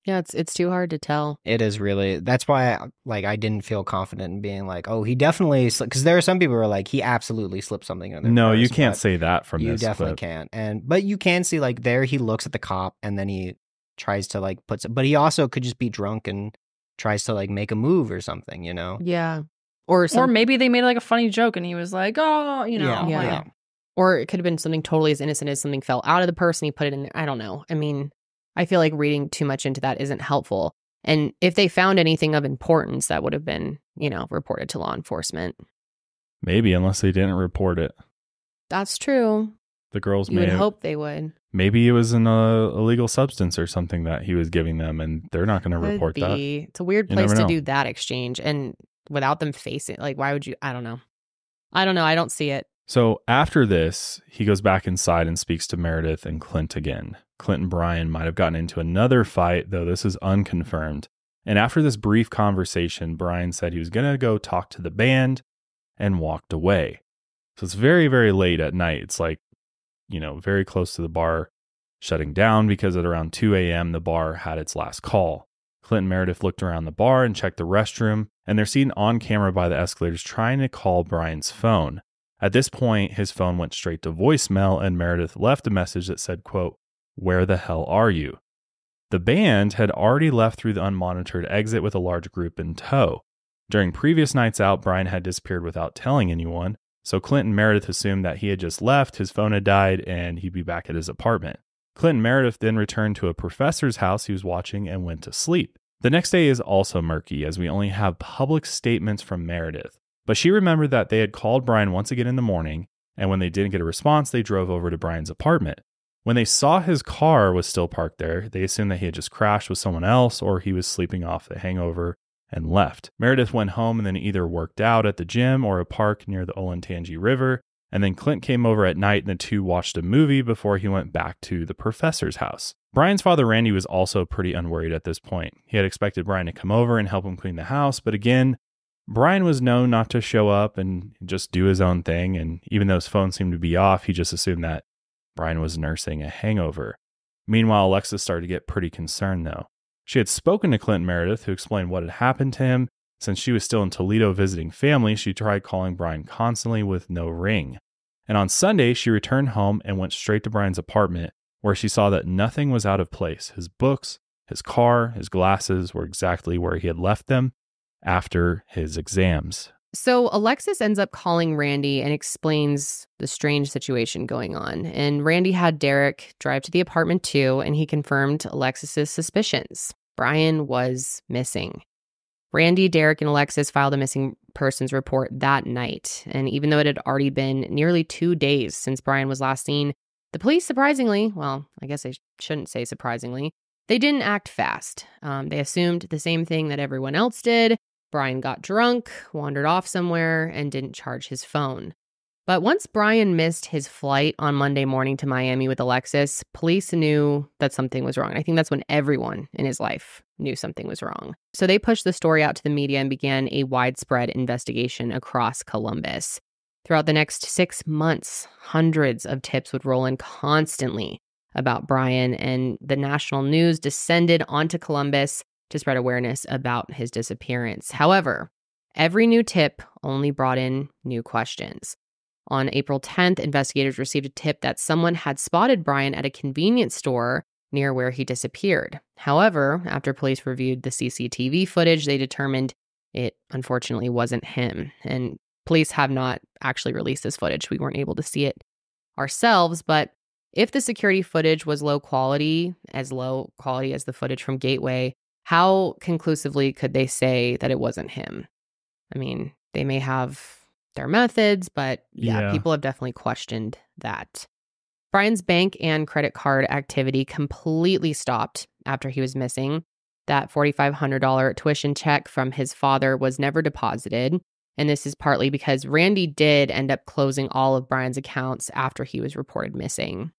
Speaker 2: Yeah, it's too hard to tell.
Speaker 4: It is really. That's why I didn't feel confident in being like, oh, he definitely, because there are some people who are like, he absolutely slipped something in their
Speaker 1: No,
Speaker 4: purse,
Speaker 1: you can't say that from
Speaker 4: you
Speaker 1: this
Speaker 4: definitely
Speaker 1: clip.
Speaker 4: can't. But you can see like there he looks at the cop and then he tries to like but he also could just be drunk and tries to like make a move or something, you know?
Speaker 2: Yeah.
Speaker 3: Or maybe they made like a funny joke and he was like, oh, you know.
Speaker 2: Yeah. Or it could have been something totally as innocent as something fell out of the purse and he put it in there. I don't know. I mean, I feel like reading too much into that isn't helpful. And if they found anything of importance, that would have been, reported to law enforcement.
Speaker 1: Maybe, unless they didn't report it.
Speaker 2: That's true.
Speaker 1: The girls
Speaker 2: you would hope they would.
Speaker 1: Maybe it was an illegal substance or something that he was giving them, and they're not going to report that.
Speaker 2: It's a weird place to do that exchange, and without them facing, like, why would you? I don't know. I don't see it.
Speaker 1: So after this, he goes back inside and speaks to Meredith and Clint again. Clint and Brian might have gotten into another fight, though this is unconfirmed. And after this brief conversation, Brian said he was going to go talk to the band and walked away. So it's very, very late at night. It's like, very close to the bar shutting down because at around 2 a.m., the bar had its last call. Clint and Meredith looked around the bar and checked the restroom, and they're seen on camera by the escalators trying to call Brian's phone. At this point, his phone went straight to voicemail, and Meredith left a message that said, quote, "Where the hell are you?" The band had already left through the unmonitored exit with a large group in tow. During previous nights out, Brian had disappeared without telling anyone, so Clint and Meredith assumed that he had just left, his phone had died, and he'd be back at his apartment. Clint and Meredith then returned to a professor's house he was watching and went to sleep. The next day is also murky, as we only have public statements from Meredith. But she remembered that they had called Brian once again in the morning, and when they didn't get a response, they drove over to Brian's apartment. When they saw his car was still parked there, they assumed that he had just crashed with someone else or he was sleeping off the hangover and left. Meredith went home and then either worked out at the gym or a park near the Olentangy River, and then Clint came over at night and the two watched a movie before he went back to the professor's house. Brian's father, Randy, was also pretty unworried at this point. He had expected Brian to come over and help him clean the house, but again, Brian was known not to show up and just do his own thing, and even though his phone seemed to be off, he just assumed that Brian was nursing a hangover. Meanwhile, Alexis started to get pretty concerned, though. She had spoken to Clint and Meredith, who explained what had happened to him. Since she was still in Toledo visiting family, she tried calling Brian constantly with no ring. And on Sunday, she returned home and went straight to Brian's apartment, where she saw that nothing was out of place. His books, his car, his glasses were exactly where he had left them after his exams.
Speaker 2: So Alexis ends up calling Randy and explains the strange situation going on. And Randy had Derek drive to the apartment too, and he confirmed Alexis's suspicions. Brian was missing. Randy, Derek, and Alexis filed a missing persons report that night. And even though it had already been nearly 2 days since Brian was last seen, the police surprisingly, well, I guess I shouldn't say surprisingly, they didn't act fast. They assumed the same thing that everyone else did. Brian got drunk, wandered off somewhere, and didn't charge his phone. But once Brian missed his flight on Monday morning to Miami with Alexis, police knew that something was wrong. I think that's when everyone in his life knew something was wrong. So they pushed the story out to the media and began a widespread investigation across Columbus. Throughout the next 6 months, hundreds of tips would roll in constantly about Brian, and the national news descended onto Columbus to spread awareness about his disappearance. However, every new tip only brought in new questions. On April 10th, investigators received a tip that someone had spotted Brian at a convenience store near where he disappeared. However, after police reviewed the CCTV footage, they determined it unfortunately wasn't him. And police have not actually released this footage. We weren't able to see it ourselves, but if the security footage was low quality as the footage from Gateway, how conclusively could they say that it wasn't him? I mean, they may have their methods, but yeah, people have definitely questioned that. Brian's bank and credit card activity completely stopped after he was missing. That $4,500 tuition check from his father was never deposited. And this is partly because Randy did end up closing all of Brian's accounts after he was reported missing.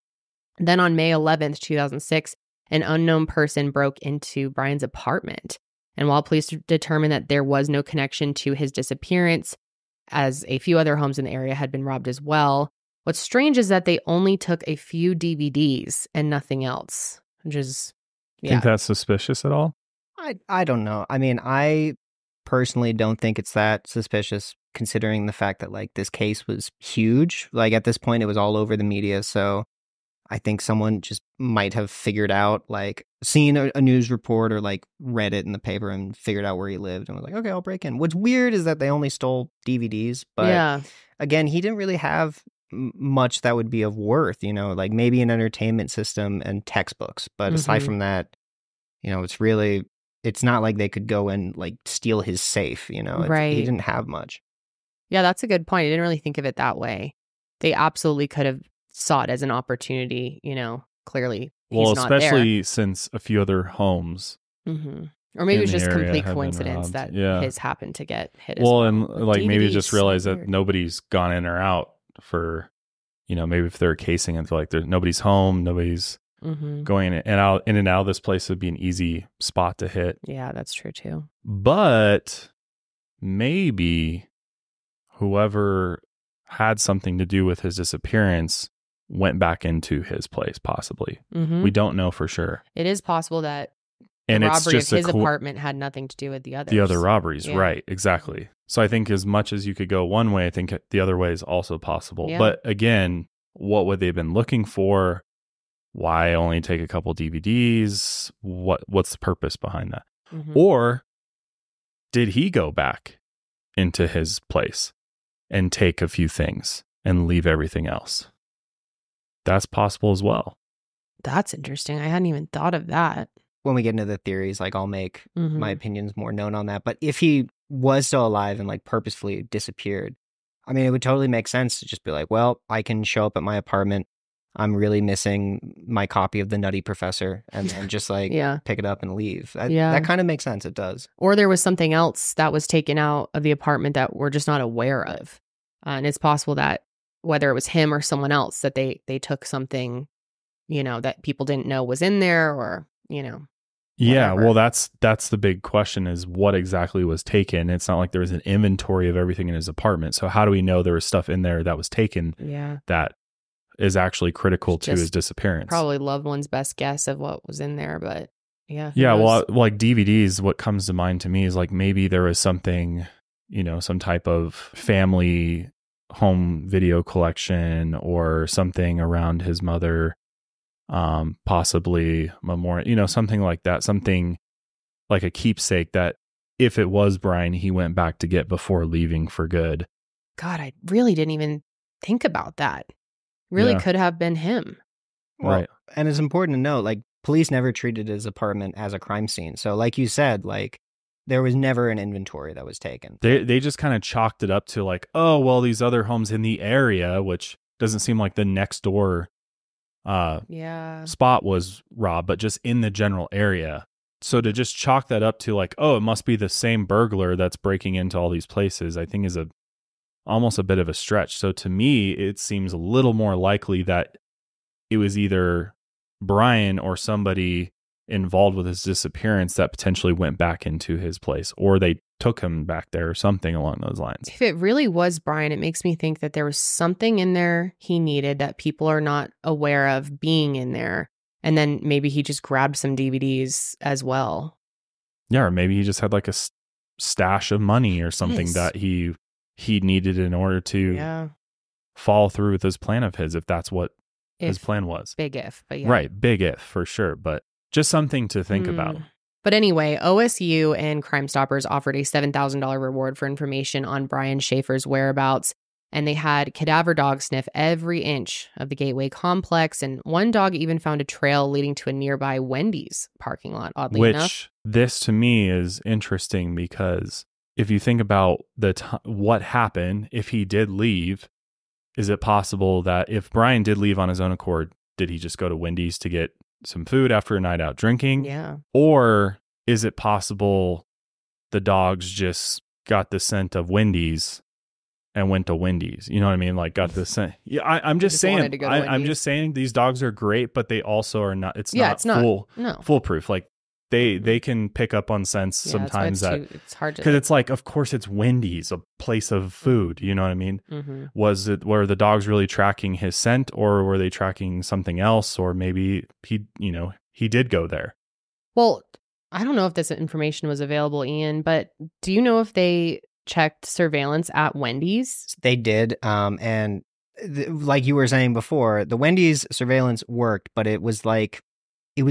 Speaker 2: Then on May 11th, 2006, an unknown person broke into Brian's apartment. And while police determined that there was no connection to his disappearance, as a few other homes in the area had been robbed as well, what's strange is that they only took a few DVDs and nothing else, which is
Speaker 1: Think that's suspicious at all?
Speaker 4: I don't know. I mean, I personally don't think it's that suspicious, considering the fact that like this case was huge. Like at this point, it was all over the media. So I think someone just might have figured out, like, seen a news report or like read it in the paper and figured out where he lived and was like, okay, I'll break in. What's weird is that they only stole DVDs. But again, he didn't really have much that would be of worth, you know, like maybe an entertainment system and textbooks. But aside from that, you know, it's not like they could go and like steal his safe, you know. He didn't have much.
Speaker 2: Yeah, that's a good point. I didn't really think of it that way. They absolutely could have saw it as an opportunity, you know, clearly.
Speaker 1: Well, especially since a few other homes.
Speaker 2: Or maybe it was just complete coincidence that his happened to get hit as well.
Speaker 1: Well, and like maybe just realize that nobody's gone in or out for, you know, maybe if they're casing and like there's nobody's home, nobody's going in and out of this place would be an easy spot to hit.
Speaker 2: Yeah, that's true too.
Speaker 1: But maybe whoever had something to do with his disappearance went back into his place, possibly. We don't know for sure.
Speaker 2: It is possible that the robbery of his apartment had nothing to do with the others.
Speaker 1: The other robberies, right, exactly. So I think as much as you could go one way, I think the other way is also possible. Yeah. But again, what would they have been looking for? Why only take a couple DVDs? What's the purpose behind that? Or did he go back into his place and take a few things and leave everything else? That's possible as well.
Speaker 2: That's interesting. I hadn't even thought of that.
Speaker 4: When we get into the theories, like I'll make my opinions more known on that. But if he was still alive and like purposefully disappeared, I mean, it would totally make sense to just be like, well, I can show up at my apartment. I'm really missing my copy of The Nutty Professor and just like pick it up and leave. That kind of makes sense. It does.
Speaker 2: Or there was something else that was taken out of the apartment that we're just not aware of. And it's possible that whether it was him or someone else, that they took something, you know, that people didn't know was in there or, you know.
Speaker 1: Yeah, well, that's the big question is what exactly was taken. It's not like there was an inventory of everything in his apartment. So how do we know there was stuff in there that was taken that is actually critical to his disappearance?
Speaker 2: Probably loved one's best guess of what was in there, but yeah.
Speaker 1: Yeah, well, like DVDs, what comes to mind to me is like maybe there was something, you know, some type of family home video collection or something around his mother, possibly memorial, you know, something like that, something like a keepsake that if it was Brian, he went back to get before leaving for good.
Speaker 2: God, I really didn't even think about that. Really could have been him.
Speaker 4: Well, right. And it's important to note, like, police never treated his apartment as a crime scene. So like you said, like, there was never an inventory that was taken.
Speaker 1: They just kind of chalked it up to like, oh, well, these other homes in the area, which doesn't seem like the next door spot was robbed, but just in the general area. So to just chalk that up to like, oh, it must be the same burglar that's breaking into all these places, I think is almost a bit of a stretch. So to me, it seems a little more likely that it was either Brian or somebody involved with his disappearance that potentially went back into his place, or they took him back there or something along those lines.
Speaker 2: If it really was Brian, it makes me think that there was something in there he needed that people are not aware of being in there. And then maybe he just grabbed some DVDs as well.
Speaker 1: Yeah, or maybe he just had like a stash of money or something that he needed in order to follow through with his plan of his, if that's what his plan was.
Speaker 2: Big if, but yeah.
Speaker 1: Right, big if, for sure. But just something to think about.
Speaker 2: But anyway, OSU and Crime Stoppers offered a $7,000 reward for information on Brian Shaffer's whereabouts. And they had cadaver dogs sniff every inch of the Gateway complex. And one dog even found a trail leading to a nearby Wendy's parking lot, oddly enough.
Speaker 1: Which, this to me is interesting because if you think about what happened, if he did leave, is it possible that if Brian did leave on his own accord, did he just go to Wendy's to get some food after a night out drinking?
Speaker 2: Yeah.
Speaker 1: Or is it possible the dogs just got the scent of Wendy's and went to Wendy's? You know what I mean? Like got the scent. Yeah, I'm just saying. I'm just saying these dogs are great, but they also are not. It's not foolproof. Like they can pick up on scents sometimes
Speaker 2: it's hard to,
Speaker 1: because it's like, of course it's Wendy's, a place of food. You know what I mean? Were the dogs really tracking his scent, or were they tracking something else? Or maybe he did go there.
Speaker 2: Well, I don't know if this information was available, Ian, but do you know if they checked surveillance at Wendy's?
Speaker 4: They did. And like you were saying before, the Wendy's surveillance worked, but it was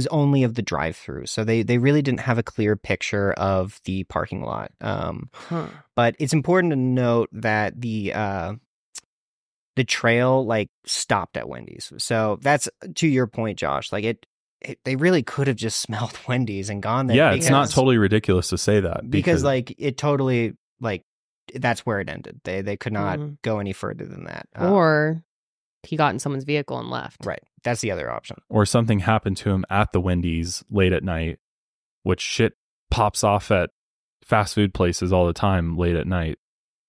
Speaker 4: only of the drive-through. So they really didn't have a clear picture of the parking lot. But it's important to note that the trail stopped at Wendy's. So that's to your point, Josh. They really could have just smelled Wendy's and gone there.
Speaker 1: Yeah, it's not totally ridiculous to say that.
Speaker 4: Because it totally that's where it ended. They could not go any further than that.
Speaker 2: Or he got in someone's vehicle and left.
Speaker 4: Right. That's the other option.
Speaker 1: Or something happened to him at the Wendy's late at night, which shit pops off at fast food places all the time late at night.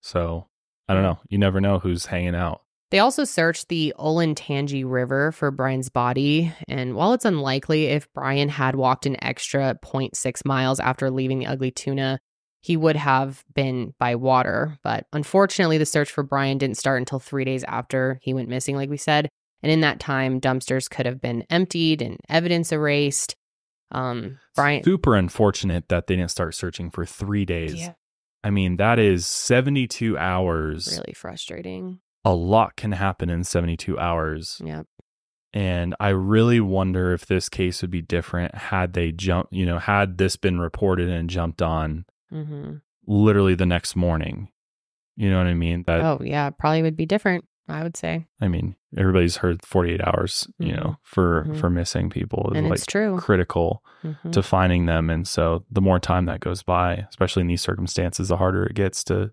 Speaker 1: So I don't know. You never know who's hanging out.
Speaker 2: They also searched the Olentangy River for Brian's body. And while it's unlikely if Brian had walked an extra 0.6 miles after leaving the Ugly Tuna, he would have been by water. But unfortunately, the search for Brian didn't start until 3 days after he went missing, like we said. And in that time, dumpsters could have been emptied and evidence erased. Brian,
Speaker 1: super unfortunate that they didn't start searching for 3 days.
Speaker 2: Yeah.
Speaker 1: I mean, that is 72 hours.
Speaker 2: Really frustrating.
Speaker 1: A lot can happen in 72 hours.
Speaker 2: Yep.
Speaker 1: And I really wonder if this case would be different had they had this been reported and jumped on literally the next morning. You know what I mean?
Speaker 2: Probably would be different, I would say.
Speaker 1: I mean, everybody's heard 48 hours, for missing people is
Speaker 2: and it's true.
Speaker 1: Critical to finding them. And so the more time that goes by, especially in these circumstances, the harder it gets to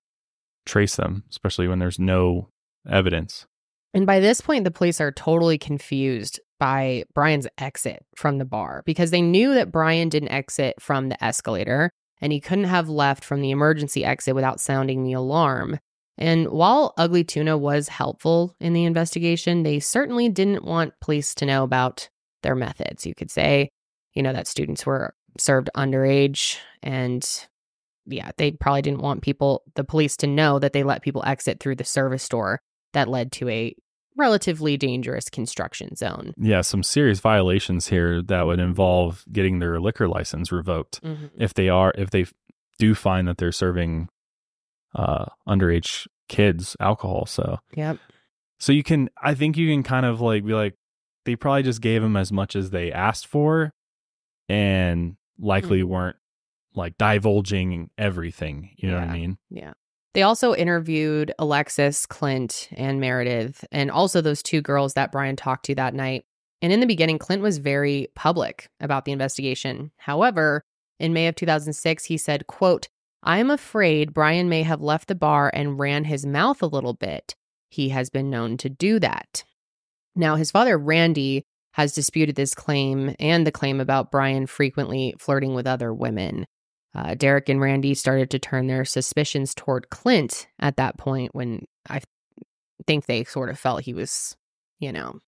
Speaker 1: trace them, especially when there's no evidence.
Speaker 2: And by this point, the police are totally confused by Brian's exit from the bar because they knew that Brian didn't exit from the escalator and he couldn't have left from the emergency exit without sounding the alarm. And while Ugly Tuna was helpful in the investigation, they certainly didn't want police to know about their methods. You could say, that students were served underage, and they probably didn't want the police to know that they let people exit through the service door that led to a relatively dangerous construction zone.
Speaker 1: Yeah, some serious violations here that would involve getting their liquor license revoked if they do find that they're serving underage kids alcohol. So
Speaker 2: yep.
Speaker 1: So I think you can kind of be like, they probably just gave them as much as they asked for and likely weren't divulging everything. You know what I mean?
Speaker 2: Yeah. They also interviewed Alexis, Clint, and Meredith, and also those two girls that Brian talked to that night. And in the beginning, Clint was very public about the investigation. However, in May of 2006, he said, quote, "I am afraid Brian may have left the bar and ran his mouth a little bit. He has been known to do that." Now, his father, Randy, has disputed this claim and the claim about Brian frequently flirting with other women. Derek and Randy started to turn their suspicions toward Clint at that point when I think they sort of felt he was, not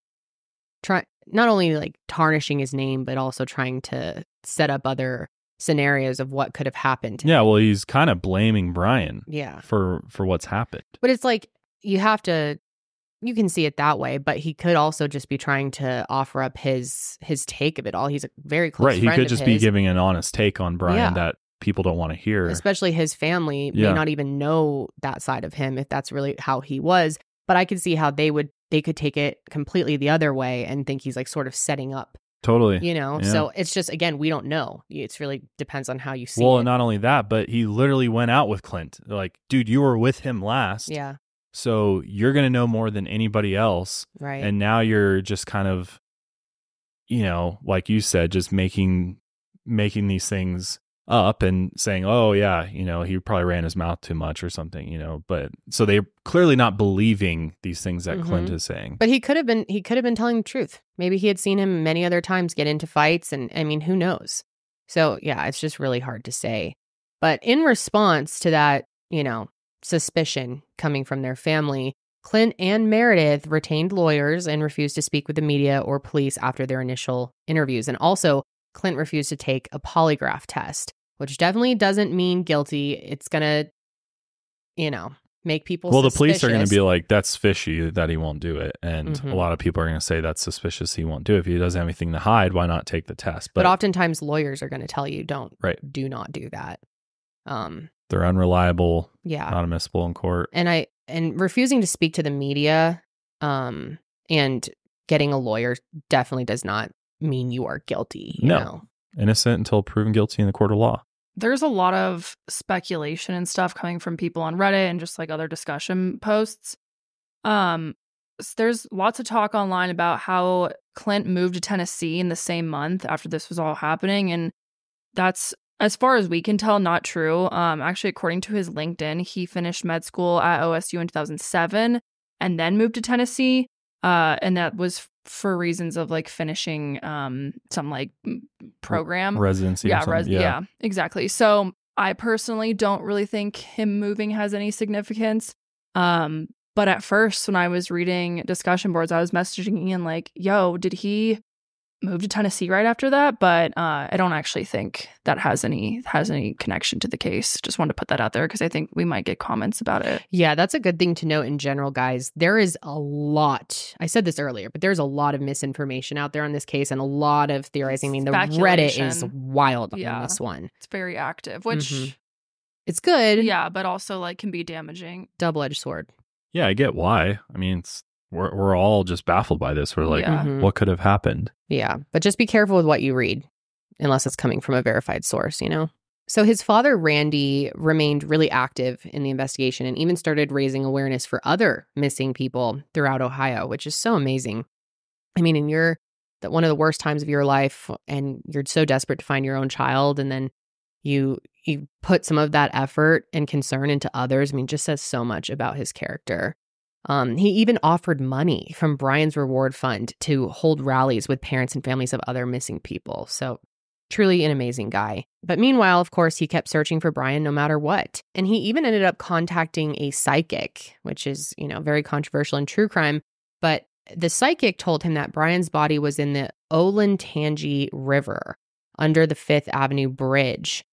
Speaker 2: only tarnishing his name, but also trying to set up other scenarios of what could have happened to him.
Speaker 1: Well, he's kind of blaming Brian for what's happened.
Speaker 2: But it's you can see it that way, but he could also just be trying to offer up his take of it all. He's a very close friend of his.
Speaker 1: Right, he could just be giving an honest take on Brian that people don't want to hear.
Speaker 2: Especially his family may not even know that side of him if that's really how he was. But I could see how they could take it completely the other way and think he's sort of setting up.
Speaker 1: Totally.
Speaker 2: So it's just, again, we don't know. It's really depends on how you see it.
Speaker 1: Well, and not only that, but he literally went out with Clint. Dude, you were with him last.
Speaker 2: Yeah.
Speaker 1: So you're going to know more than anybody else.
Speaker 2: Right.
Speaker 1: And now you're just kind of, like you said, just making these things up and saying, oh yeah, he probably ran his mouth too much or something, but so they're clearly not believing these things that Clint is saying.
Speaker 2: But he could have been telling the truth. Maybe he had seen him many other times get into fights, and I mean, who knows? So yeah, it's just really hard to say. But in response to that, suspicion coming from their family, Clint and Meredith retained lawyers and refused to speak with the media or police after their initial interviews. And also, Clint refused to take a polygraph test, which definitely doesn't mean guilty. It's going to, make people
Speaker 1: Well,
Speaker 2: suspicious.
Speaker 1: the police are going to be like, that's fishy that he won't do it. And
Speaker 2: Mm-hmm.
Speaker 1: a lot of people are going to say that's suspicious he won't do it. If he doesn't have anything to hide, why not take the test?
Speaker 2: But oftentimes lawyers are going to tell you, do not do that.
Speaker 1: They're unreliable,
Speaker 2: yeah,
Speaker 1: not admissible in court.
Speaker 2: And refusing to speak to the media and getting a lawyer definitely does not mean you are guilty. You know?
Speaker 1: Innocent until proven guilty in the court of law.
Speaker 3: There's a lot of speculation and stuff coming from people on Reddit and just like other discussion posts. There's lots of talk online about how Clint moved to Tennessee in the same month after this was all happening. And that's, as far as we can tell, not true. Actually, according to his LinkedIn, he finished med school at OSU in 2007 and then moved to Tennessee. And that was for reasons of like finishing some like program.
Speaker 1: Residency.
Speaker 3: Yeah, exactly. So I personally don't really think him moving has any significance. But at first, when I was reading discussion boards, I was messaging Ian like, yo, did he move to Tennessee right after that? But I don't actually think that has any connection to the case. Just wanted to put that out there because I think we might get comments about it.
Speaker 2: Yeah, that's a good thing to note in general, guys. There is a lot, I said this earlier, but there's a lot of misinformation out there on this case and a lot of theorizing. I mean, the Reddit is wild on this one.
Speaker 3: It's very active, which
Speaker 2: it's good.
Speaker 3: Yeah, but also like can be damaging.
Speaker 2: Double-edged sword.
Speaker 1: Yeah, I get why. I mean, we're all just baffled by this. We're like, what could have happened?
Speaker 2: Yeah, but just be careful with what you read, unless it's coming from a verified source, you know? So his father, Randy, remained really active in the investigation and even started raising awareness for other missing people throughout Ohio, which is so amazing. I mean, and you're at one of the worst times of your life and you're so desperate to find your own child, and then you put some of that effort and concern into others. I mean, just says so much about his character. He even offered money from Brian's reward fund to hold rallies with parents and families of other missing people. So truly an amazing guy. But meanwhile, of course, he kept searching for Brian no matter what. And he even ended up contacting a psychic, which is, very controversial in true crime. But the psychic told him that Brian's body was in the Olentangy River under the 5th Avenue Bridge,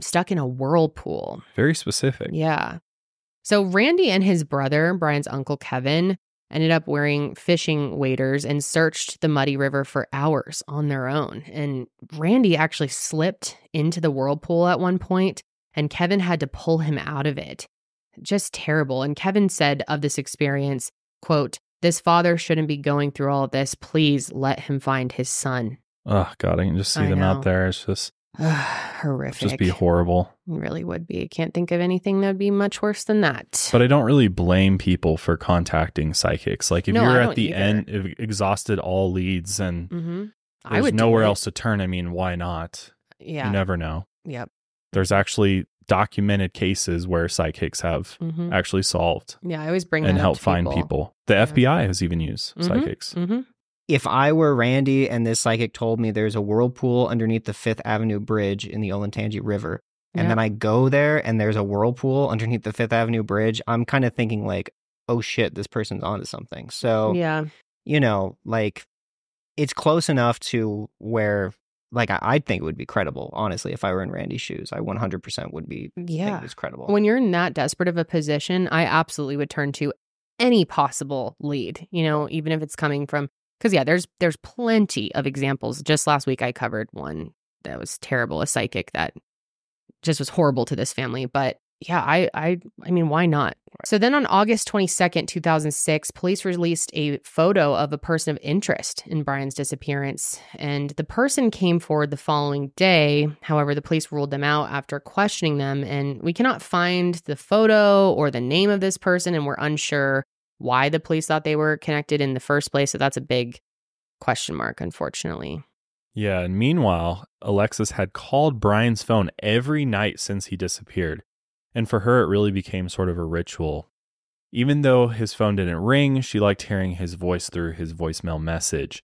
Speaker 2: stuck in a whirlpool.
Speaker 1: Very specific.
Speaker 2: Yeah. So Randy and his brother, Brian's uncle Kevin, ended up wearing fishing waders and searched the muddy river for hours on their own. And Randy actually slipped into the whirlpool at one point, and Kevin had to pull him out of it. Just terrible. And Kevin said of this experience, quote, "This father shouldn't be going through all of this. Please let him find his son."
Speaker 1: Oh, God, I can just see them out there. It's just
Speaker 2: horrific.
Speaker 1: Just be horrible.
Speaker 2: It really would be. I can't think of anything that would be much worse than that.
Speaker 1: But I don't really blame people for contacting psychics. Like if you're at the end, exhausted all leads and there's nowhere else to turn, I mean, why not?
Speaker 2: Yeah.
Speaker 1: You never know.
Speaker 2: Yep.
Speaker 1: There's actually documented cases where psychics have actually solved.
Speaker 2: Yeah, I always bring that
Speaker 1: and
Speaker 2: up
Speaker 1: help
Speaker 2: to
Speaker 1: find
Speaker 2: people.
Speaker 1: The FBI has even used psychics.
Speaker 4: If I were Randy and this psychic told me there's a whirlpool underneath the 5th Avenue Bridge in the Olentangy River, and then I go there and there's a whirlpool underneath the 5th Avenue Bridge, I'm kind of thinking like, oh shit, this person's onto something. So, like it's close enough to where like I'd think it would be credible, honestly, if I were in Randy's shoes. I 100% would be think it was credible.
Speaker 2: When you're in that desperate of a position, I absolutely would turn to any possible lead, even if it's coming from, because there's plenty of examples. Just last week I covered one that was terrible, a psychic that just was horrible to this family. But yeah, I mean, why not? So then on August 22nd, 2006, police released a photo of a person of interest in Brian's disappearance. And the person came forward the following day. However, the police ruled them out after questioning them. And we cannot find the photo or the name of this person. And we're unsure why the police thought they were connected in the first place. So that's a big question mark, unfortunately.
Speaker 1: Yeah. And meanwhile, Alexis had called Brian's phone every night since he disappeared. And for her, it really became sort of a ritual. Even though his phone didn't ring, she liked hearing his voice through his voicemail message.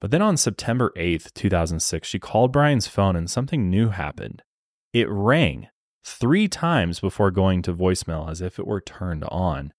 Speaker 1: But then on September 8th, 2006, she called Brian's phone and something new happened. It rang 3 times before going to voicemail as if it were turned on.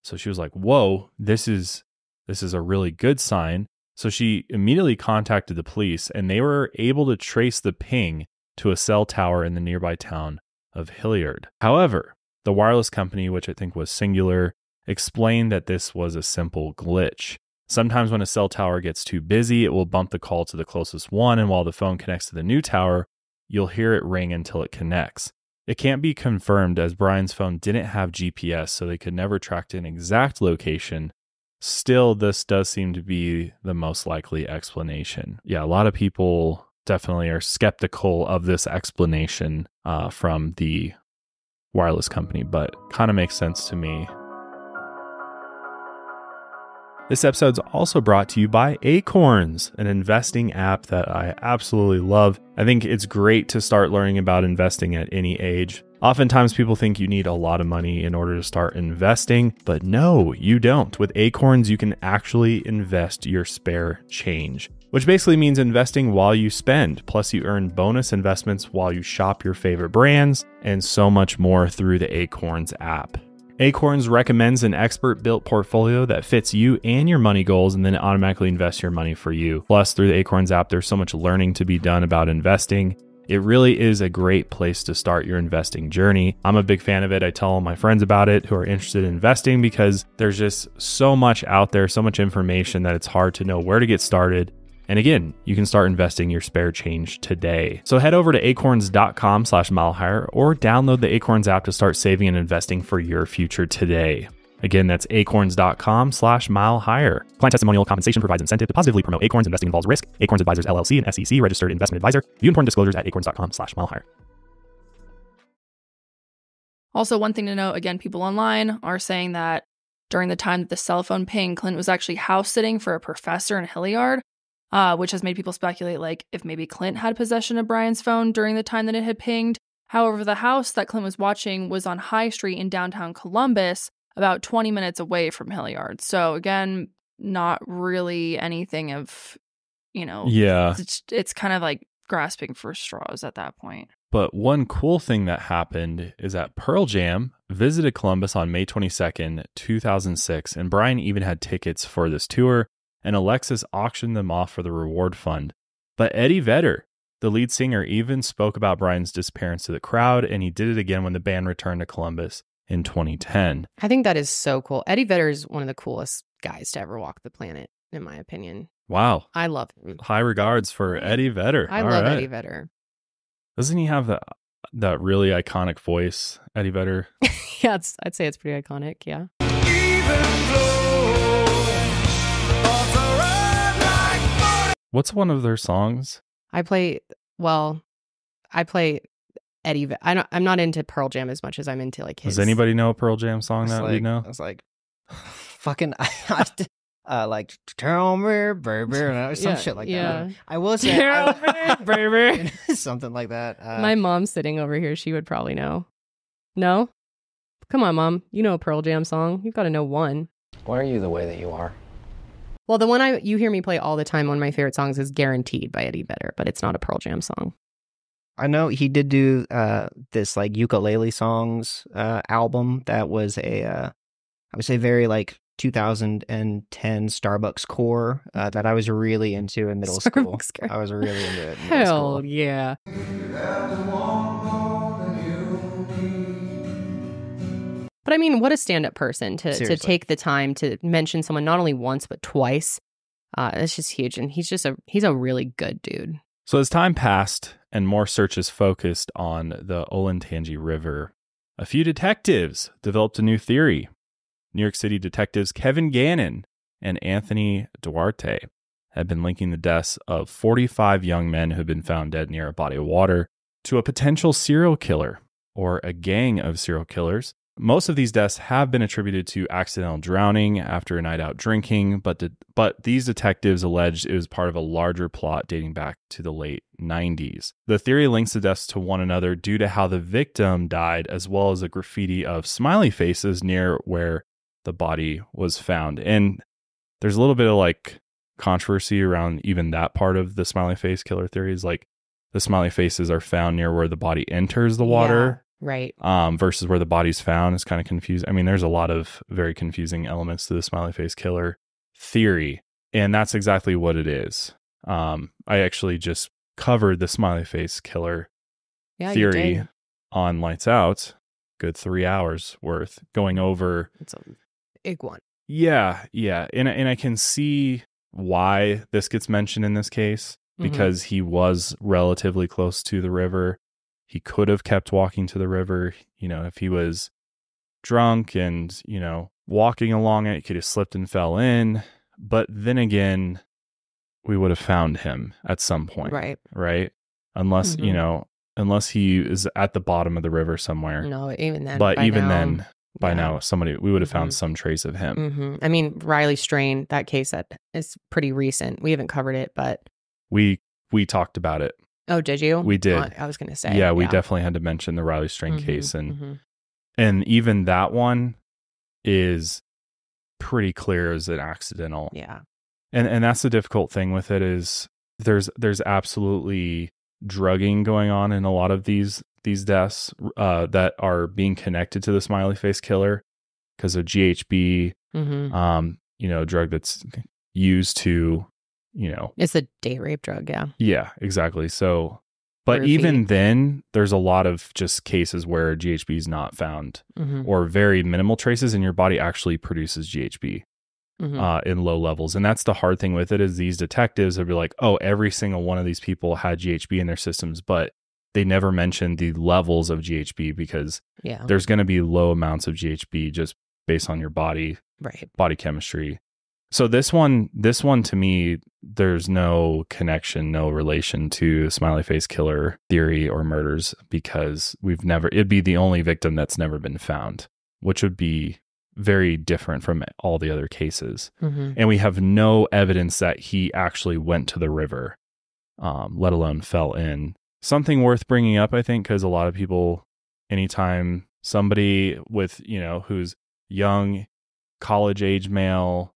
Speaker 1: So she was like, whoa, this is a really good sign. So she immediately contacted the police and they were able to trace the ping to a cell tower in the nearby town of Hilliard. However, The wireless company, which I think was Singular, explained that this was a simple glitch. Sometimes when a cell tower gets too busy, it will bump the call to the closest one, and while the phone connects to the new tower, you'll hear it ring until it connects. It can't be confirmed as Brian's phone didn't have GPS, so they could never track to an exact location. Still, this does seem to be the most likely explanation. Yeah, a lot of people definitely are skeptical of this explanation from the wireless company, but kind of makes sense to me. This episode's also brought to you by Acorns, an investing app that I absolutely love. I think it's great to start learning about investing at any age. Oftentimes people think you need a lot of money in order to start investing, but no, you don't. With Acorns, you can actually invest your spare change, which basically means investing while you spend. Plus you earn bonus investments while you shop your favorite brands and so much more through the Acorns app. Acorns recommends an expert-built portfolio that fits you and your money goals and then automatically invests your money for you. Plus, through the Acorns app, there's so much learning to be done about investing. It really is a great place to start your investing journey. I'm a big fan of it. I tell all my friends about it who are interested in investing because there's just so much out there, so much information that it's hard to know where to get started. And again, you can start investing your spare change today. So head over to acorns.com/milehigher or download the Acorns app to start saving and investing for your future today. Again, that's acorns.com/milehigher. Client testimonial compensation provides incentive to positively promote Acorns. Investing involves risk. Acorns Advisors LLC and SEC registered investment advisor. View important disclosures at acorns.com/milehigher.
Speaker 3: Also, one thing to note, again, people online are saying that during the time that the cell phone pinged, Clint was actually house sitting for a professor in Hilliard. Which has made people speculate, like, if maybe Clint had possession of Brian's phone during the time that it had pinged. However, the house that Clint was watching was on High Street in downtown Columbus, about 20 minutes away from Hilliard. So, again, not really anything of,
Speaker 1: Yeah.
Speaker 3: It's kind of like grasping for straws at that point.
Speaker 1: But one cool thing that happened is that Pearl Jam visited Columbus on May 22nd, 2006, and Brian even had tickets for this tour. And Alexis auctioned them off for the reward fund. But Eddie Vedder, the lead singer, even spoke about Brian's disappearance to the crowd, and he did it again when the band returned to Columbus in 2010.
Speaker 2: I think that is so cool. Eddie Vedder is one of the coolest guys to ever walk the planet, in my opinion.
Speaker 1: Wow.
Speaker 2: I love him.
Speaker 1: High regards for Eddie Vedder.
Speaker 2: I love Eddie Vedder.
Speaker 1: Doesn't he have that really iconic voice, Eddie Vedder?
Speaker 2: Yeah, I'd say it's pretty iconic, yeah.
Speaker 1: What's one of their songs?
Speaker 2: I play Eddie. I'm not into Pearl Jam as much as I'm into like his.
Speaker 1: Does anybody know a Pearl Jam song that we know?
Speaker 4: I was like, fucking, like tell me, baby, or some shit like that. I will say,
Speaker 2: tell me, baby,
Speaker 4: something like that.
Speaker 2: My mom's sitting over here. She would probably know. No, come on, Mom. You know a Pearl Jam song. You've got to know one.
Speaker 7: Why are you the way that you are?
Speaker 2: Well, the one you hear me play all the time, one of my favorite songs is Guaranteed by Eddie Vedder, but it's not a Pearl Jam song.
Speaker 4: I know he did do this like ukulele songs album that was I would say very like 2010 Starbucks core that I was really into in middle school. I was really into it in middle school.
Speaker 2: Hell yeah. But I mean, what a stand-up person to take the time to mention someone not only once, but twice. It's just huge. And he's a really good dude.
Speaker 1: So as time passed and more searches focused on the Olentangy River, a few detectives developed a new theory. New York City detectives Kevin Gannon and Anthony Duarte had been linking the deaths of 45 young men who had been found dead near a body of water to a potential serial killer or a gang of serial killers. Most of these deaths have been attributed to accidental drowning after a night out drinking, but these detectives alleged it was part of a larger plot dating back to the late 90s. The theory links the deaths to one another due to how the victim died, as well as a graffiti of smiley faces near where the body was found. And there's a little bit of like controversy around even that part of the smiley face killer theories. Like the smiley faces are found near where the body enters the water.
Speaker 2: Yeah. Right.
Speaker 1: Versus where the body's found is kind of confusing. I mean, there's a lot of very confusing elements to the smiley face killer theory, and that's exactly what it is. I actually just covered the smiley face killer theory on Lights Out. good 3 hours worth going over.
Speaker 2: It's a big one.
Speaker 1: Yeah. And I can see why this gets mentioned in this case, because he was relatively close to the river. He could have kept walking to the river. If he was drunk and, walking along it, he could have slipped and fell in. But then again, we would have found him at some point. Right. Unless, unless he is at the bottom of the river somewhere.
Speaker 2: No, even then.
Speaker 1: But even then, by now, we would have found some trace of him.
Speaker 2: I mean, Riley Strain, that case that is pretty recent. We haven't covered it, but
Speaker 1: we talked about it.
Speaker 2: Oh, did you?
Speaker 1: We did.
Speaker 2: I was going to say.
Speaker 1: Yeah, we definitely had to mention the Riley Strain case, and even that one is pretty clear as an accidental.
Speaker 2: Yeah.
Speaker 1: And that's the difficult thing with it is there's absolutely drugging going on in a lot of these deaths that are being connected to the Smiley Face Killer because of GHB, drug that's used to,
Speaker 2: It's a date rape drug, yeah.
Speaker 1: Yeah, exactly. So, but even then, there's a lot of just cases where GHB is not found or very minimal traces, and your body actually produces GHB in low levels. And that's the hard thing with it is these detectives would be like, oh, every single one of these people had GHB in their systems, but they never mentioned the levels of GHB because there's going to be low amounts of GHB just based on your body chemistry. So this one to me, there's no connection, no relation to Smiley Face Killer theory or murders because it'd be the only victim that's never been found, which would be very different from all the other cases. And we have no evidence that he actually went to the river, let alone fell in. Something worth bringing up, I think, because a lot of people, anytime somebody with, who's young, college age male,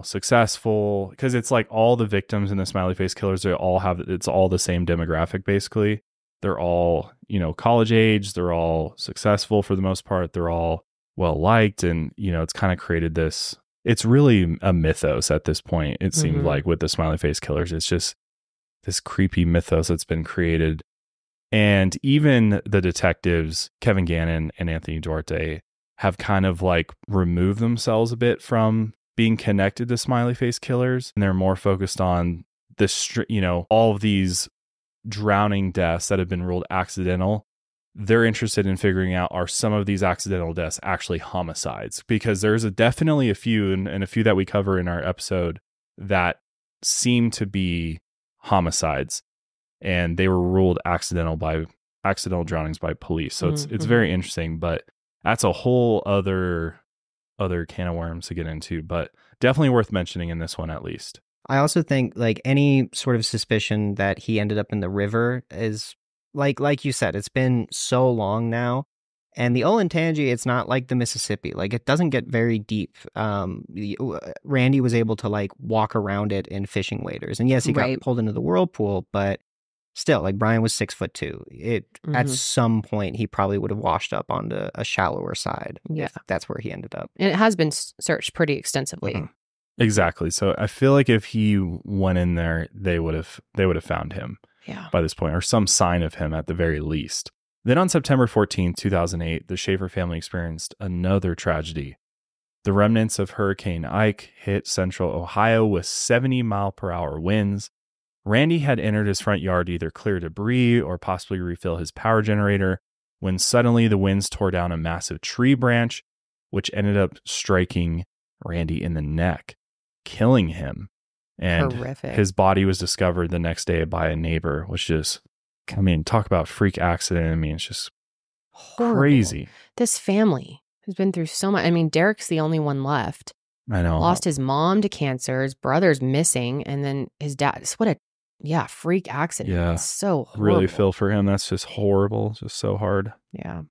Speaker 1: successful, because it's like all the victims in the Smiley Face Killers, it's all the same demographic, basically. They're all, college age, they're all successful for the most part, they're all well liked, and, it's kind of created this, it's really a mythos at this point, it seems like, with the Smiley Face Killers. It's just this creepy mythos that's been created. And even the detectives, Kevin Gannon and Anthony Duarte, have kind of like removed themselves a bit from being connected to Smiley Face Killers. And they're more focused on this, all of these drowning deaths that have been ruled accidental. They're interested in figuring out, are some of these accidental deaths actually homicides? Because there's definitely a few, and a few that we cover in our episode, that seem to be homicides, and they were ruled accidental drownings by police. So it's very interesting, but that's a whole other can of worms to get into, but definitely worth mentioning in this one at least.
Speaker 4: I also think like any sort of suspicion that he ended up in the river is like you said, it's been so long now. And the Olentangy, it's not like the Mississippi. Like, it doesn't get very deep. Randy was able to, like, walk around it in fishing waders. And yes, he got pulled into the whirlpool, but still, like, Brian was 6'2". At some point, he probably would have washed up onto a shallower side. Yeah. If that's where he ended up.
Speaker 2: And it has been searched pretty extensively.
Speaker 1: Exactly. So I feel like if he went in there, they would have found him by this point, or some sign of him at the very least. Then on September 14, 2008, the Shaffer family experienced another tragedy. The remnants of Hurricane Ike hit central Ohio with 70-mile-per-hour winds. Randy had entered his front yard to either clear debris or possibly refill his power generator when suddenly the winds tore down a massive tree branch, which ended up striking Randy in the neck, killing him. And
Speaker 2: horrific. His
Speaker 1: body was discovered the next day by a neighbor, which is... talk about freak accident. It's just horrible. Crazy.
Speaker 2: This family has been through so much. Derek's the only one left.
Speaker 1: I know.
Speaker 2: Lost his mom to cancer. His brother's missing. And then his dad. What a freak accident. Yeah. It's so horrible.
Speaker 1: Really feel for him. That's just horrible. Just so hard.
Speaker 2: Yeah.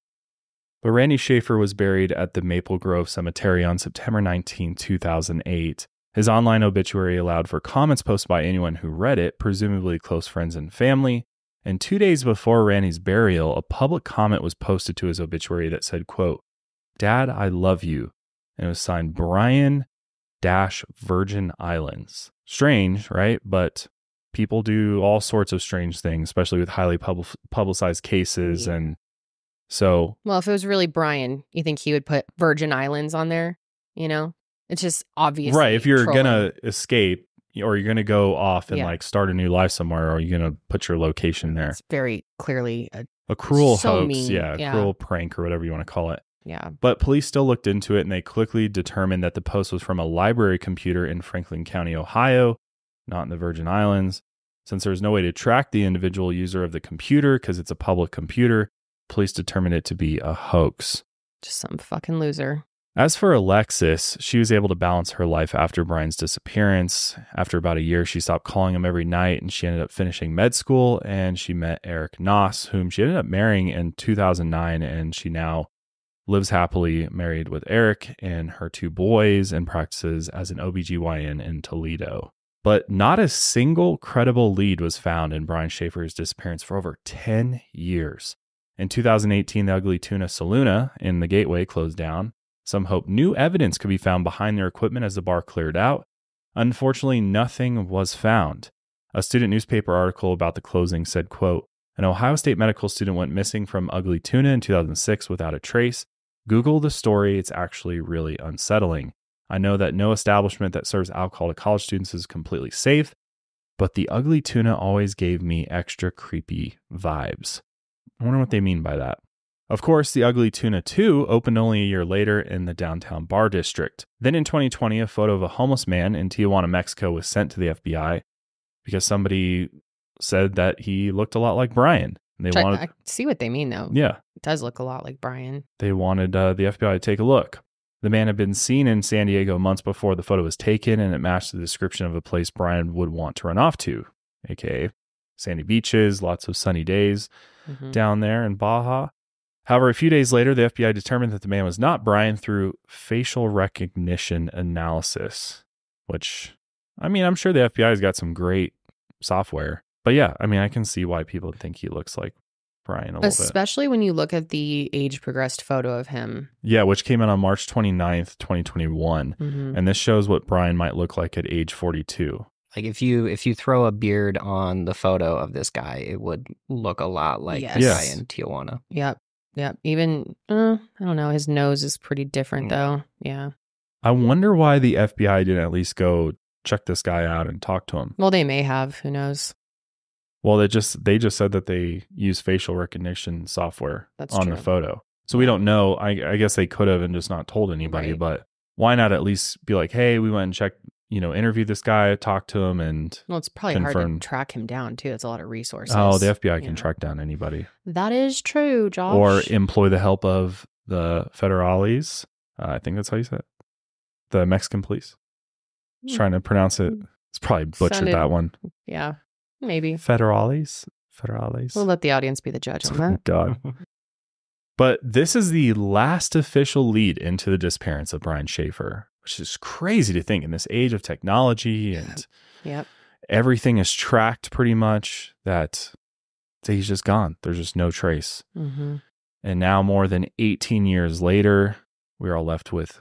Speaker 1: But Randy Shaffer was buried at the Maple Grove Cemetery on September 19, 2008. His online obituary allowed for comments posted by anyone who read it, presumably close friends and family. And 2 days before Randy's burial, a public comment was posted to his obituary that said, quote, "Dad, I love you." And it was signed Brian-Virgin Islands. Strange, right? But people do all sorts of strange things, especially with highly publicized cases. And So,
Speaker 2: well, if it was really Brian, you think he would put Virgin Islands on there? You know, it's just obvious.
Speaker 1: Right. If you're
Speaker 2: trolling.
Speaker 1: going to escape or you're going to go off and like start a new life somewhere, or you're going to put your location there.
Speaker 2: It's very clearly
Speaker 1: a cruel
Speaker 2: so
Speaker 1: hoax.
Speaker 2: mean.
Speaker 1: Yeah. Cruel prank or whatever you want to call it.
Speaker 2: Yeah.
Speaker 1: But police still looked into it and they quickly determined that the post was from a library computer in Franklin County, Ohio, not in the Virgin Islands. Since there was no way to track the individual user of the computer because it's a public computer, police determined it to be a hoax.
Speaker 2: Just some fucking loser.
Speaker 1: As for Alexis, she was able to balance her life after Brian's disappearance. After about a year, she stopped calling him every night and she ended up finishing med school, and she met Eric Noss, whom she ended up marrying in 2009, and she now lives happily married with Eric and her 2 boys and practices as an OBGYN in Toledo. But not a single credible lead was found in Brian Shaffer's disappearance for over 10 years. In 2018, the Ugly Tuna Saloona in the Gateway closed down. Some hoped new evidence could be found behind their equipment as the bar cleared out. Unfortunately, nothing was found. A student newspaper article about the closing said, quote, "An Ohio State medical student went missing from Ugly Tuna in 2006 without a trace. Google the story. It's actually really unsettling. I know that no establishment that serves alcohol to college students is completely safe, but the Ugly Tuna always gave me extra creepy vibes." I wonder what they mean by that. Of course, the Ugly Tuna 2 opened only a year later in the downtown bar district. Then in 2020, a photo of a homeless man in Tijuana, Mexico was sent to the FBI because somebody said that he looked a lot like Brian. And they wanted,
Speaker 2: I see what they mean, though.
Speaker 1: Yeah.
Speaker 2: It does look a lot like Brian.
Speaker 1: They wanted the FBI to take a look. The man had been seen in San Diego months before the photo was taken, and it matched the description of a place Brian would want to run off to, aka sandy beaches, lots of sunny days down there in Baja. However, a few days later, the FBI determined that the man was not Brian through facial recognition analysis, which, I mean, I'm sure the FBI's got some great software. But yeah, I mean, I can see why people think he looks like Brian a little bit.
Speaker 2: Especially when you look at the age progressed photo of him.
Speaker 1: Yeah, which came out on March 29th, 2021. And this shows what Brian might look like at age 42.
Speaker 4: Like if you throw a beard on the photo of this guy, it would look a lot like the guy in Tijuana.
Speaker 2: Yep. Even, I don't know, his nose is pretty different though. Yeah.
Speaker 1: I wonder why the FBI didn't at least go check this guy out and talk to him.
Speaker 2: Well, they may have. Who knows?
Speaker 1: Well, they just said that they use facial recognition software on the photo. So we don't know. I guess they could have and just not told anybody, but why not at least be like, hey, we went and checked, interview this guy, talk to him, and
Speaker 2: well, it's probably hard to track him down too. It's a lot of resources.
Speaker 1: Oh, the FBI can track down anybody.
Speaker 2: That is true, Josh.
Speaker 1: Or employ the help of the federales. I think that's how you say it. The Mexican police. Just trying to pronounce it. It's probably butchered that one.
Speaker 2: Yeah, maybe.
Speaker 1: Federales.
Speaker 2: We'll let the audience be the judge on that.
Speaker 1: God. But this is the last official lead into the disappearance of Brian Shaffer, which is crazy to think in this age of technology and everything is tracked pretty much, that he's just gone. There's just no trace. And now more than 18 years later, we're all left with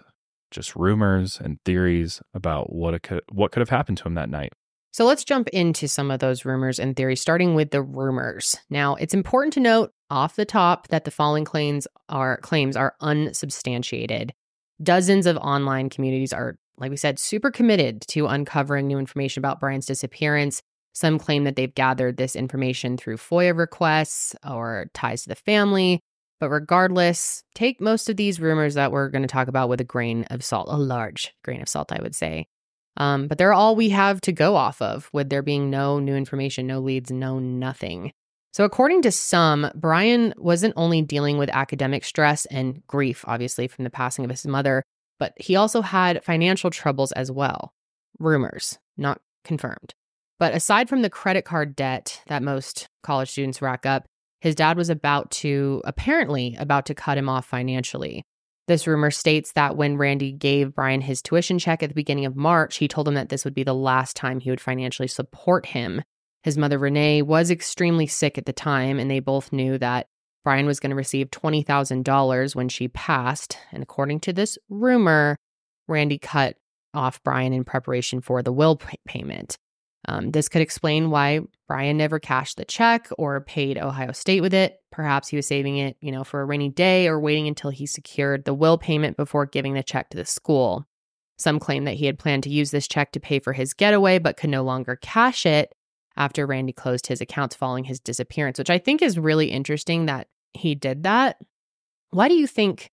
Speaker 1: just rumors and theories about what could have happened to him that night.
Speaker 2: So let's jump into some of those rumors and theories, starting with the rumors. Now, it's important to note off the top that the following claims are unsubstantiated. Dozens of online communities are, like we said, super committed to uncovering new information about Brian's disappearance. Some claim that they've gathered this information through FOIA requests or ties to the family. But regardless, take most of these rumors that we're going to talk about with a grain of salt, a large grain of salt, I would say. But they're all we have to go off of, with there being no new information, no leads, no nothing. So according to some, Brian wasn't only dealing with academic stress and grief, obviously, from the passing of his mother, but he also had financial troubles as well. Rumors, not confirmed. But aside from the credit card debt that most college students rack up, his dad was apparently about to cut him off financially. This rumor states that when Randy gave Brian his tuition check at the beginning of March, he told him that this would be the last time he would financially support him. His mother, Renee, was extremely sick at the time, and they both knew that Brian was going to receive $20,000 when she passed. And according to this rumor, Randy cut off Brian in preparation for the will payment. This could explain why Brian never cashed the check or paid Ohio State with it. Perhaps he was saving it, for a rainy day or waiting until he secured the will payment before giving the check to the school. Some claim that he had planned to use this check to pay for his getaway, but could no longer cash it after Randy closed his accounts following his disappearance, which I think is really interesting that he did that. Why do you think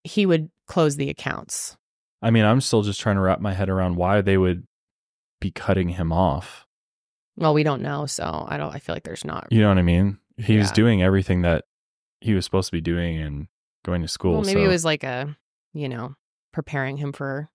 Speaker 2: he would close the accounts?
Speaker 1: I mean, I'm still just trying to wrap my head around why they would be cutting him off.
Speaker 2: Well, we don't know, so I feel like there's not.
Speaker 1: You know what I mean? He was doing everything that he was supposed to be doing and going to school.
Speaker 2: Well, maybe it was like a, preparing him for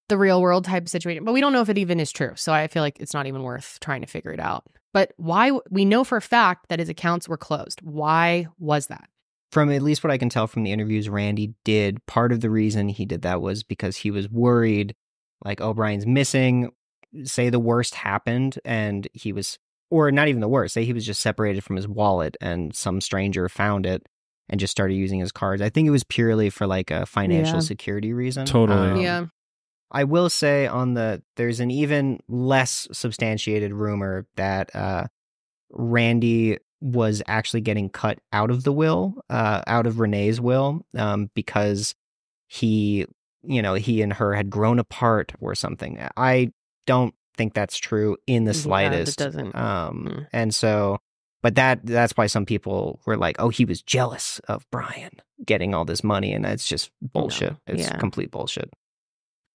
Speaker 2: the real world type of situation. But we don't know if it even is true. So I feel like it's not even worth trying to figure it out. But why? We know for a fact that his accounts were closed. Why was that?
Speaker 4: From at least what I can tell from the interviews Randy did, part of the reason he did that was because he was worried, like, oh, Brian's missing. Say the worst happened and he was, or not even the worst, say he was just separated from his wallet and some stranger found it and just started using his cards. I think it was purely for like a financial security reason.
Speaker 1: Totally.
Speaker 4: I will say there's an even less substantiated rumor that Randy was actually getting cut out of the will, out of Renee's will, because he and her had grown apart or something. I don't think that's true in the slightest.
Speaker 2: It doesn't.
Speaker 4: And so, but that's why some people were like, oh, he was jealous of Brian getting all this money, and that's just bullshit. No. It's complete bullshit.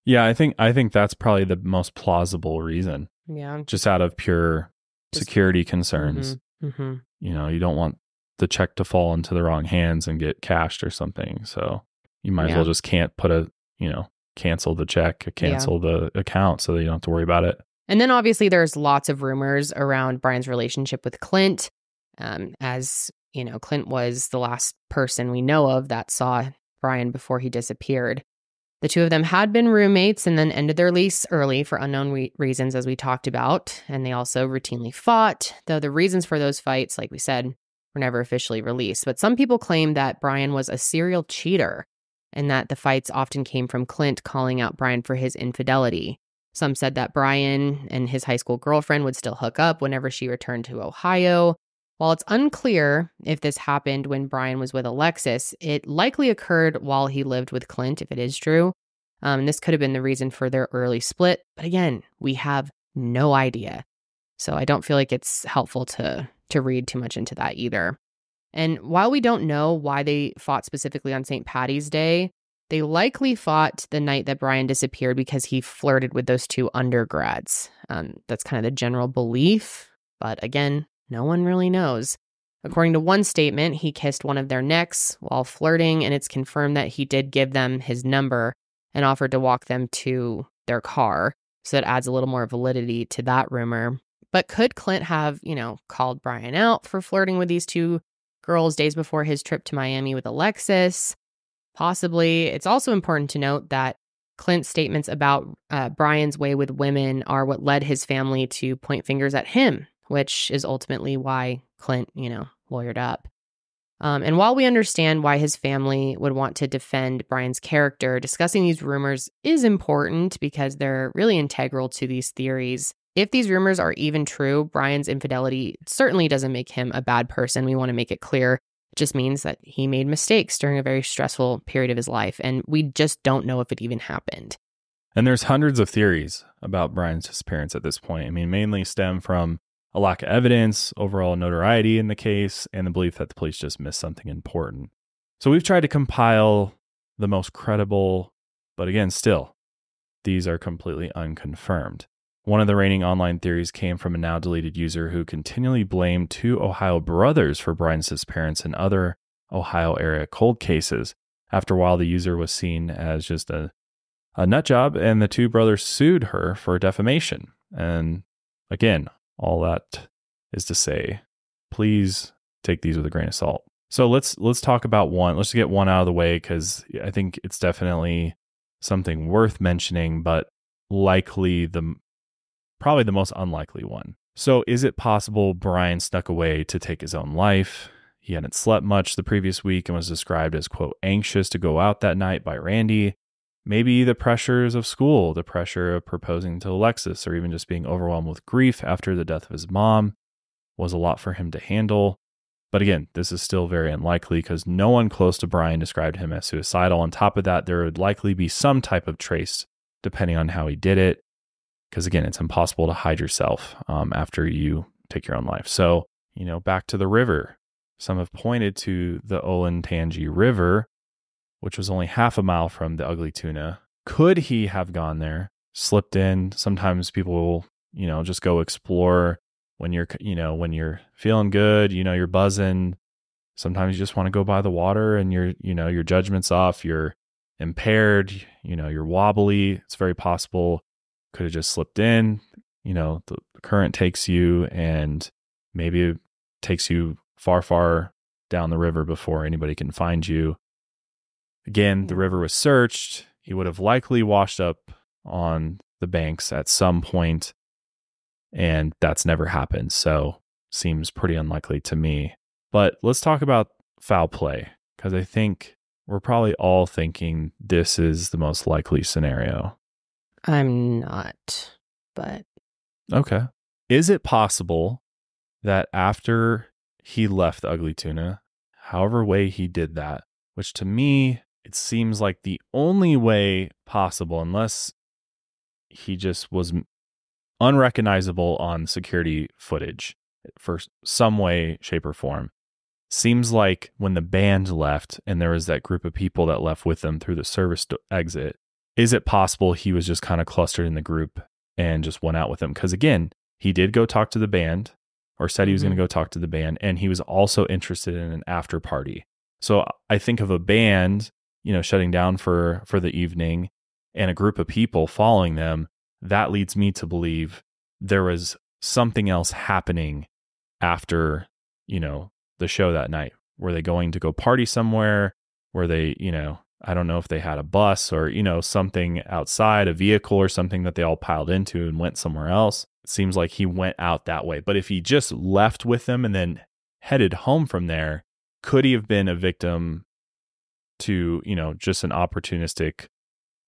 Speaker 1: Yeah, I think that's probably the most plausible reason.
Speaker 2: Yeah.
Speaker 1: Just out of pure security concerns.
Speaker 2: Mm-hmm.
Speaker 1: You don't want the check to fall into the wrong hands and get cashed or something. So you might as well just can't put cancel the check, cancel the account so that you don't have to worry about it.
Speaker 2: And then obviously there's lots of rumors around Brian's relationship with Clint. As Clint was the last person we know of that saw Brian before he disappeared. The two of them had been roommates and then ended their lease early for unknown reasons, as we talked about. And they also routinely fought, though the reasons for those fights, like we said, were never officially released. But some people claim that Brian was a serial cheater and that the fights often came from Clint calling out Brian for his infidelity. Some said that Brian and his high school girlfriend would still hook up whenever she returned to Ohio. While it's unclear if this happened when Brian was with Alexis, it likely occurred while he lived with Clint, if it is true. This could have been the reason for their early split. But again, we have no idea. So I don't feel like it's helpful to read too much into that either. And while we don't know why they fought specifically on St. Paddy's Day, they likely fought the night that Brian disappeared because he flirted with those two undergrads. That's kind of the general belief. But again, no one really knows. According to one statement, he kissed one of their necks while flirting, and it's confirmed that he did give them his number and offered to walk them to their car. So that adds a little more validity to that rumor. But could Clint have, called Brian out for flirting with these two girls days before his trip to Miami with Alexis? Possibly. It's also important to note that Clint's statements about Brian's way with women are what led his family to point fingers at him, which is ultimately why Clint, lawyered up. And while we understand why his family would want to defend Brian's character, discussing these rumors is important because they're really integral to these theories. If these rumors are even true, Brian's infidelity certainly doesn't make him a bad person. We want to make it clear. It just means that he made mistakes during a very stressful period of his life, and we just don't know if it even happened.
Speaker 1: And there's hundreds of theories about Brian's disappearance at this point. I mean, mainly stem from a lack of evidence, overall notoriety in the case, and the belief that the police just missed something important. So we've tried to compile the most credible, but again, still, these are completely unconfirmed. One of the reigning online theories came from a now deleted user who continually blamed two Ohio brothers for Brian's disappearance and other Ohio area cold cases. After a while, the user was seen as just a nut job, and the two brothers sued her for defamation. And again, all that is to say, please take these with a grain of salt. So let's talk about one. Let's get one out of the way because I think it's definitely something worth mentioning, but likely probably the most unlikely one. So is it possible Brian snuck away to take his own life? He hadn't slept much the previous week and was described as, quote, anxious to go out that night by Randy. maybe the pressures of school, the pressure of proposing to Alexis, or even just being overwhelmed with grief after the death of his mom was a lot for him to handle. But again, this is still very unlikely because no one close to Brian described him as suicidal. On top of that, there would likely be some type of trace depending on how he did it. Because again, it's impossible to hide yourself after you take your own life. So, back to the river. Some have pointed to the Olentangy River, which was only half a mile from the Ugly Tuna. Could he have gone there, slipped in? Sometimes people will, just go explore when you're feeling good, you're buzzing. Sometimes you just want to go by the water and your judgment's off, you're impaired, you're wobbly. It's very possible. Could have just slipped in, the current takes you and maybe it takes you far, far down the river before anybody can find you. Again, the river was searched. He would have likely washed up on the banks at some point, and that's never happened. So seems pretty unlikely to me. But let's talk about foul play, because I think we're probably all thinking this is the most likely scenario.
Speaker 2: I'm not, but...
Speaker 1: Okay. Is it possible that after he left the Ugly Tuna, however way he did that, which to me, it seems like the only way possible, unless he just was unrecognizable on security footage for some way, shape, or form. Seems like when the band left and there was that group of people that left with them through the service exit, is it possible he was just kind of clustered in the group and just went out with them? Because again, he did go talk to the band, or said he was going to go talk to the band, and he was also interested in an after party. So I think of a band, shutting down for the evening and a group of people following them. That leads me to believe there was something else happening after, the show that night. Were they going to go party somewhere? Were they, I don't know if they had a bus or, something outside, a vehicle or something that they all piled into and went somewhere else. It seems like he went out that way. But if he just left with them and then headed home from there, could he have been a victim to, just an opportunistic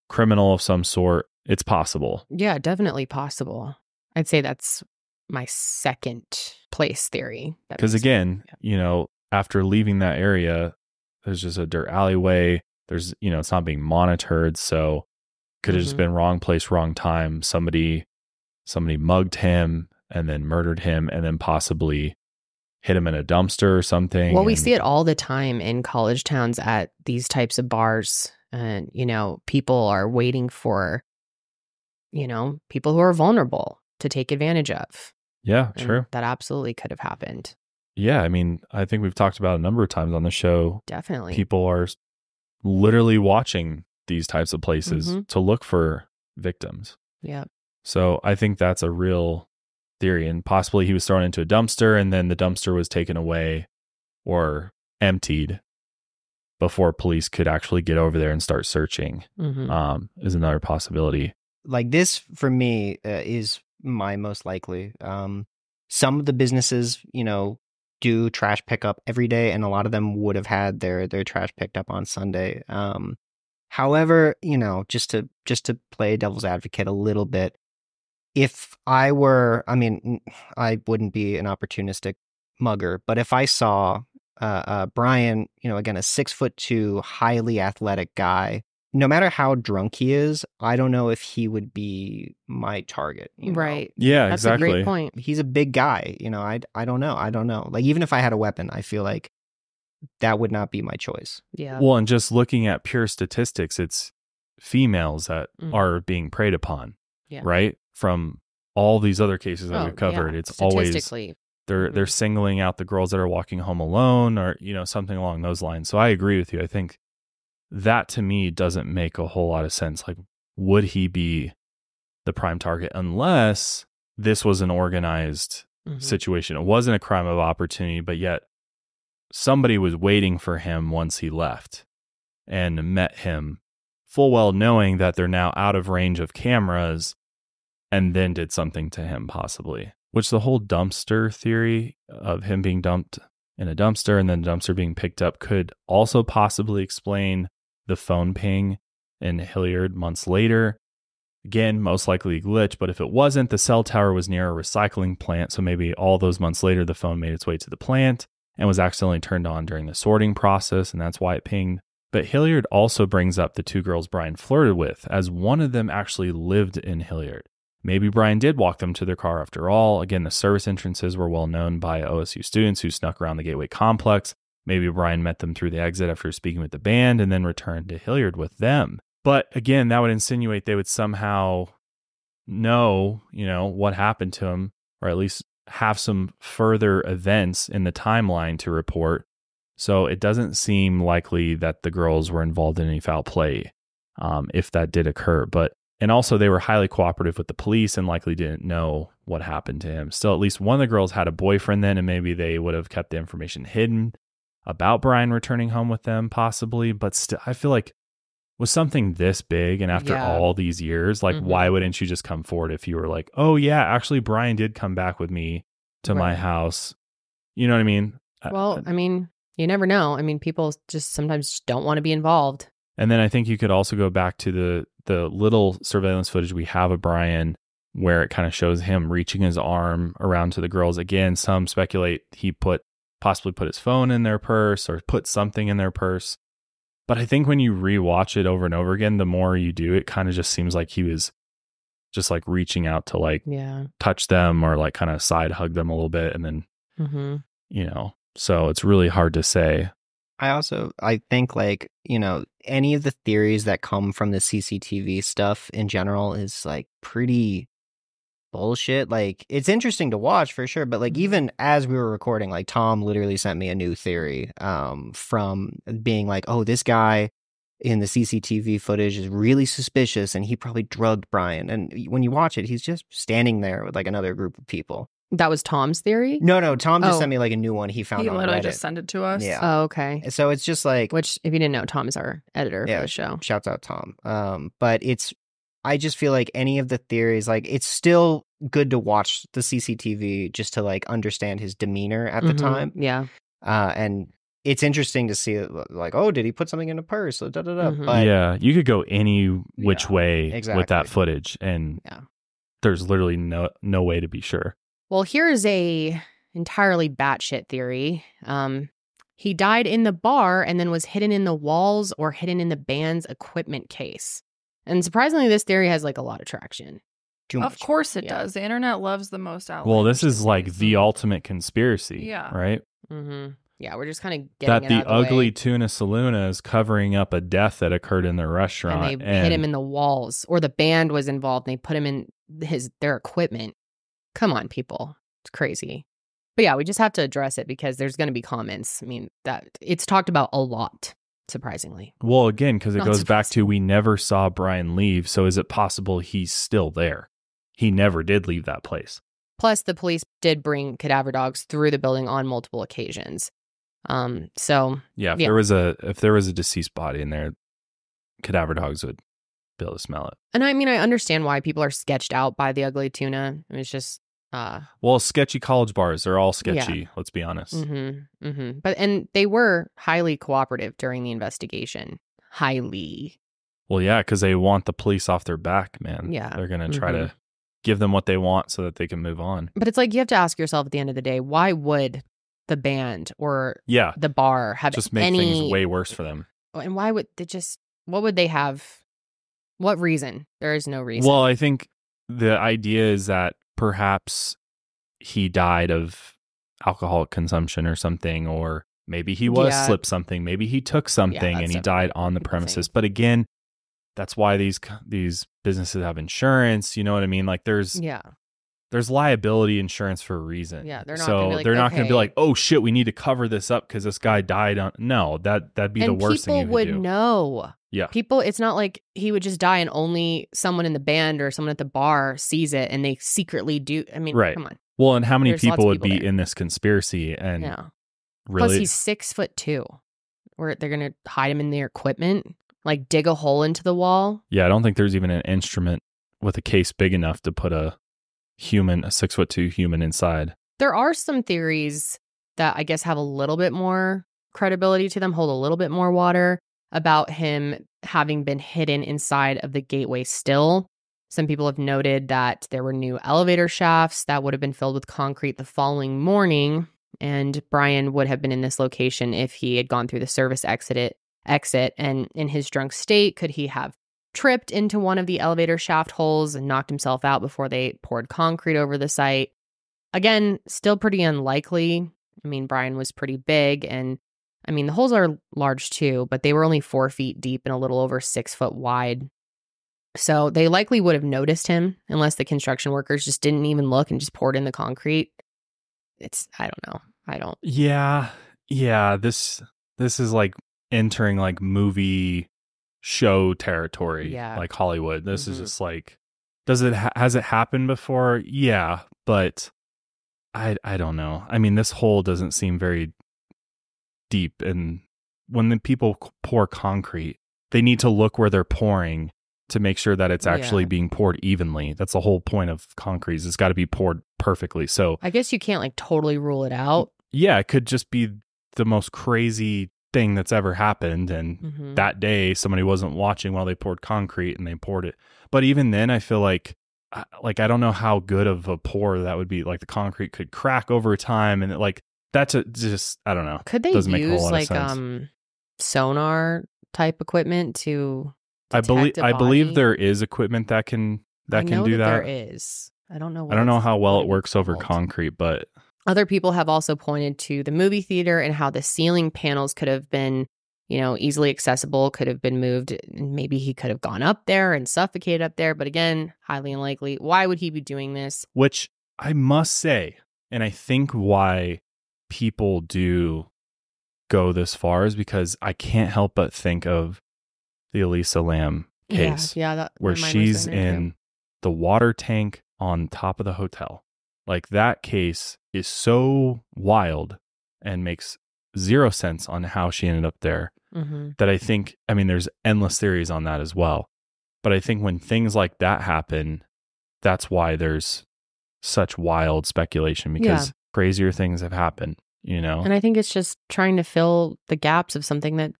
Speaker 1: criminal of some sort? It's possible.
Speaker 2: Yeah, definitely possible. I'd say that's my second place theory.
Speaker 1: Because again, after leaving that area, there's just a dirt alleyway. There's, it's not being monitored. So could have just been wrong place, wrong time. Somebody mugged him and then murdered him and then possibly hit him in a dumpster or something.
Speaker 2: Well, we see it all the time in college towns at these types of bars. And, people are waiting for, people who are vulnerable to take advantage of.
Speaker 1: Yeah,
Speaker 2: and
Speaker 1: true.
Speaker 2: That absolutely could have happened.
Speaker 1: Yeah, I mean, I think we've talked about a number of times on the show.
Speaker 2: Definitely.
Speaker 1: People are literally watching these types of places to look for victims.
Speaker 2: Yeah.
Speaker 1: So I think that's a real theory. And possibly he was thrown into a dumpster and then the dumpster was taken away or emptied before police could actually get over there and start searching, is another possibility.
Speaker 4: Like this, for me, is my most likely. Some of the businesses, do trash pickup every day, and a lot of them would have had their trash picked up on Sunday. However, just to play devil's advocate a little bit, if I were, I wouldn't be an opportunistic mugger, but if I saw Brian, again, a 6'2", highly athletic guy, no matter how drunk he is, I don't know if he would be my target.
Speaker 2: Right.
Speaker 1: Yeah,
Speaker 2: That's
Speaker 1: exactly.
Speaker 2: a great point.
Speaker 4: He's a big guy. I don't know. Like, even if I had a weapon, I feel like that would not be my choice.
Speaker 2: Yeah.
Speaker 1: Well, and just looking at pure statistics, it's females that are being preyed upon, right? From all these other cases that we've covered, it's always they're singling out the girls that are walking home alone or, something along those lines. So I agree with you. I think that to me doesn't make a whole lot of sense. Like, would he be the prime target unless this was an organized situation? It wasn't a crime of opportunity, but yet somebody was waiting for him once he left and met him full well knowing that they're now out of range of cameras and then did something to him possibly, which the whole dumpster theory of him being dumped in a dumpster and then the dumpster being picked up could also possibly explain the phone ping in Hilliard months later. Again, most likely a glitch, but if it wasn't, the cell tower was near a recycling plant, so maybe all those months later, the phone made its way to the plant and was accidentally turned on during the sorting process, and that's why it pinged. But Hilliard also brings up the 2 girls Brian flirted with, as one of them actually lived in Hilliard. Maybe Brian did walk them to their car after all. Again, the service entrances were well known by OSU students who snuck around the Gateway complex. Maybe Brian met them through the exit after speaking with the band and then returned to Hilliard with them. But again, that would insinuate they would somehow know, what happened to him, or at least have some further events in the timeline to report. So it doesn't seem likely that the girls were involved in any foul play, if that did occur. And also they were highly cooperative with the police and likely didn't know what happened to him. Still, at least one of the girls had a boyfriend then, and maybe they would have kept the information hidden about Brian returning home with them, possibly. But still, I feel like with something this big and after all these years, why wouldn't you just come forward if you were like, oh yeah, actually Brian did come back with me to my house. You know what I mean?
Speaker 2: Well, you never know. People just sometimes don't want to be involved.
Speaker 1: And then I think you could also go back to the little surveillance footage we have of Brian where it kind of shows him reaching his arm around to the girls. Again, some speculate he possibly put his phone in their purse or put something in their purse. But I think when you rewatch it over and over again, the more you do, it kind of just seems like he was just reaching out to touch them or kind of side hug them a little bit. And then, so it's really hard to say.
Speaker 4: I think any of the theories that come from the CCTV stuff in general is pretty bullshit. It's interesting to watch for sure, but even as we were recording, Tom literally sent me a new theory from being oh, this guy in the CCTV footage is really suspicious and he probably drugged Brian. And when you watch it, he's just standing there with another group of people.
Speaker 2: That was Tom's theory?
Speaker 4: No, Tom just sent me a new one he found on Reddit. He
Speaker 3: literally just sent it to us.
Speaker 4: Yeah.
Speaker 2: Oh, okay.
Speaker 4: So it's just
Speaker 2: which, if you didn't know, Tom is our editor for the show.
Speaker 4: Shouts out Tom. But I just feel any of the theories, it's still good to watch the CCTV just to understand his demeanor at the time.
Speaker 2: Yeah.
Speaker 4: And it's interesting to see oh, did he put something in a purse? But
Speaker 1: yeah, you could go any which way with that footage, and there's literally no way to be sure.
Speaker 2: Well, here's a entirely batshit theory. He died in the bar and then was hidden in the walls or hidden in the band's equipment case. And surprisingly, this theory has a lot of traction.
Speaker 3: Of course it does. The internet loves the most outlandish.
Speaker 1: Well, this is the ultimate conspiracy, right?
Speaker 2: Mm-hmm. Yeah, we're just kind of getting
Speaker 1: that the ugly tuna saloon is covering up a death that occurred in their restaurant.
Speaker 2: And they hit him in the walls, or the band was involved and they put him in their equipment. Come on, people. It's crazy. But yeah, we just have to address it because there's going to be comments. That it's talked about a lot, surprisringly.
Speaker 1: Well, again, because it goes back to we never saw Brian leave. So is it possible he's still there? He never did leave that place.
Speaker 2: Plus, the police did bring cadaver dogs through the building on multiple occasions. So
Speaker 1: if there was a deceased body in there, cadaver dogs would be able to smell it.
Speaker 2: And I understand why people are sketched out by the ugly tuna. It's just
Speaker 1: sketchy college bars are all sketchy. Let's be honest.
Speaker 2: But they were highly cooperative during the investigation. Highly.
Speaker 1: Well, yeah, because they want the police off their back, man.
Speaker 2: Yeah,
Speaker 1: they're gonna try to give them what they want so that they can move on.
Speaker 2: But it's you have to ask yourself at the end of the day, why would the band or the bar have
Speaker 1: just make things way worse for them?
Speaker 2: And why would they what would they have? What reason? There is no reason.
Speaker 1: Well, I think the idea is that perhaps he died of alcohol consumption or something, or maybe he was slipped something. Maybe he took something and he died on the premises. But again, that's why these businesses have insurance. You know what I mean? There's liability insurance for a reason.
Speaker 2: Yeah, they're not
Speaker 1: going to be like, oh shit, we need to cover this up because this guy died on. No, that'd be the worst thing you could do.
Speaker 2: People would know.
Speaker 1: Yeah.
Speaker 2: It's not like he would just die and only someone in the band or someone at the bar sees it and they secretly do.
Speaker 1: Right.
Speaker 2: Come on.
Speaker 1: Well, and how many people would be in this conspiracy? And really?
Speaker 2: Plus, he's 6'2". Where they're going to hide him in their equipment, dig a hole into the wall.
Speaker 1: Yeah, I don't think there's even an instrument with a case big enough to put a 6'2" human inside.
Speaker 2: There are some theories that I guess have a little bit more credibility to them, hold a little bit more water. about him having been hidden inside of the gateway still. Some people have noted that there were new elevator shafts that would have been filled with concrete the following morning, and Brian would have been in this location if he had gone through the service exit. And in his drunk state, could he have tripped into one of the elevator shaft holes and knocked himself out before they poured concrete over the site? Again, still pretty unlikely. I mean, Brian was pretty big, and I mean, the holes are large too, but they were only 4 feet deep and a little over 6 foot wide. So they likely would have noticed him unless the construction workers just didn't even look and just poured in the concrete. I don't know.
Speaker 1: Yeah. This is like entering like movie show territory, like Hollywood. This is just like, has it happened before? Yeah, but I don't know. I mean, this hole doesn't seem very deep, and when the people pour concrete, they need to look where they're pouring to make sure that it's actually being poured evenly. That's the whole point of concrete. It's got to be poured perfectly. So
Speaker 2: I guess you can't like totally rule it out.
Speaker 1: Yeah, it could just be the most crazy thing that's ever happened, and that day somebody wasn't watching while they poured concrete and they poured it. But even then, I feel like I don't know how good of a pour that would be. Like the concrete could crack over time, and that's just I don't know.
Speaker 2: Could they use like sonar type equipment to? I
Speaker 1: believe there is equipment that can do that.
Speaker 2: There is. I don't know.
Speaker 1: I don't know how well it works over concrete, but
Speaker 2: other people have also pointed to the movie theater and how the ceiling panels could have been, easily accessible, could have been moved. Maybe he could have gone up there and suffocated up there. But again, highly unlikely. Why would he be doing this?
Speaker 1: Which I must say, and I think why people do go this far is because I can't help but think of the Elisa Lam case, where she's in the water tank on top of the hotel. Like that case is so wild and makes zero sense on how she ended up there that I think, I mean, there's endless theories on that as well. But I think when things like that happen, that's why there's such wild speculation, because crazier things have happened,
Speaker 2: And I think it's just trying to fill the gaps of something that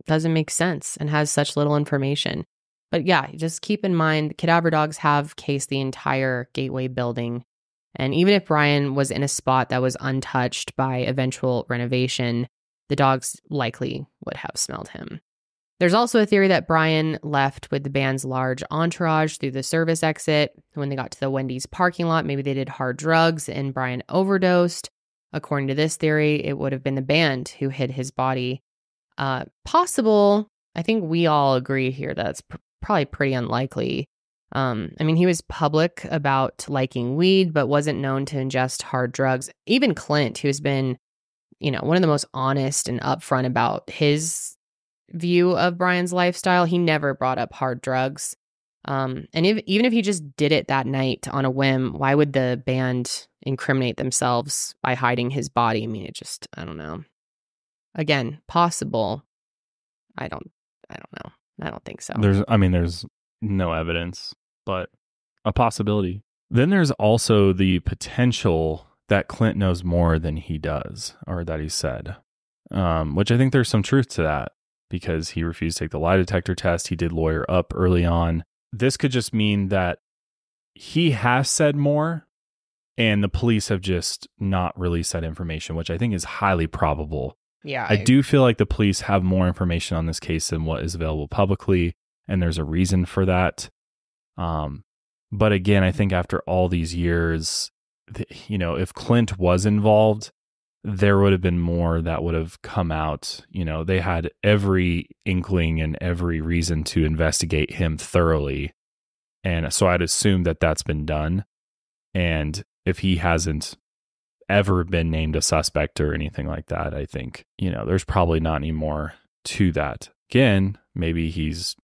Speaker 2: doesn't make sense and has such little information. But yeah, just keep in mind, cadaver dogs have cased the entire Gateway building. And even if Brian was in a spot that was untouched by eventual renovation, the dogs likely would have smelled him. There's also a theory that Brian left with the band's large entourage through the service exit. When they got to the Wendy's parking lot, maybe they did hard drugs and Brian overdosed. According to this theory, it would have been the band who hid his body. Possible. I think we all agree here that's probably pretty unlikely. I mean, he was public about liking weed, but wasn't known to ingest hard drugs. Even Clint, who's been, one of the most honest and upfront about his view of Brian's lifestyle, he never brought up hard drugs. And even if he just did it that night on a whim, why would the band incriminate themselves by hiding his body? I mean, I don't know. Again, possible. I don't know. I don't think so.
Speaker 1: There's no evidence, but a possibility. Then there's also the potential that Clint knows more than he does, or that he said, which I think there's some truth to that, because he refused to take the lie detector test. He did lawyer up early on. This could just mean that he has said more and the police have just not released that information, which I think is highly probable.
Speaker 2: Yeah.
Speaker 1: I do feel like the police have more information on this case than what is available publicly, and there's a reason for that. But again, I think after all these years, if Clint was involved, there would have been more that would have come out. They had every inkling and every reason to investigate him thoroughly. And so I'd assume that that's been done. And if he hasn't ever been named a suspect or anything like that, I think, there's probably not any more to that. Again, maybe he's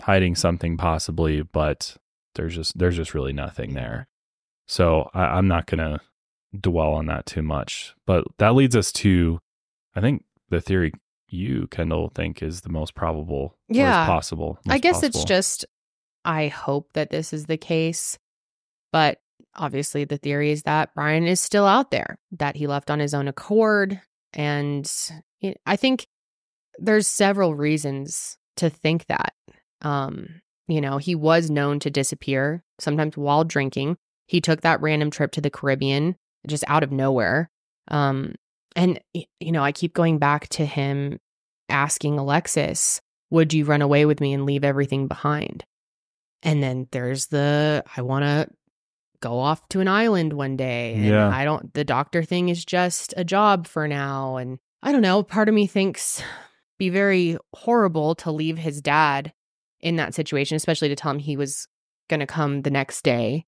Speaker 1: hiding something possibly, but there's just really nothing there. So I'm not going to dwell on that too much. But that leads us to, I think, the theory you, Kendall, think is the most probable, or is possible.
Speaker 2: I guess it's just, I hope that this is the case. But obviously the theory is that Brian is still out there, that he left on his own accord. And I think there's several reasons to think that. He was known to disappear, sometimes while drinking. He took that random trip to the Caribbean just out of nowhere. And I keep going back to him asking Alexis, would you run away with me and leave everything behind? And then there's I want to go off to an island one day. And the doctor thing is just a job for now. And I don't know, part of me thinks be very horrible to leave his dad in that situation, especially to tell him he was going to come the next day.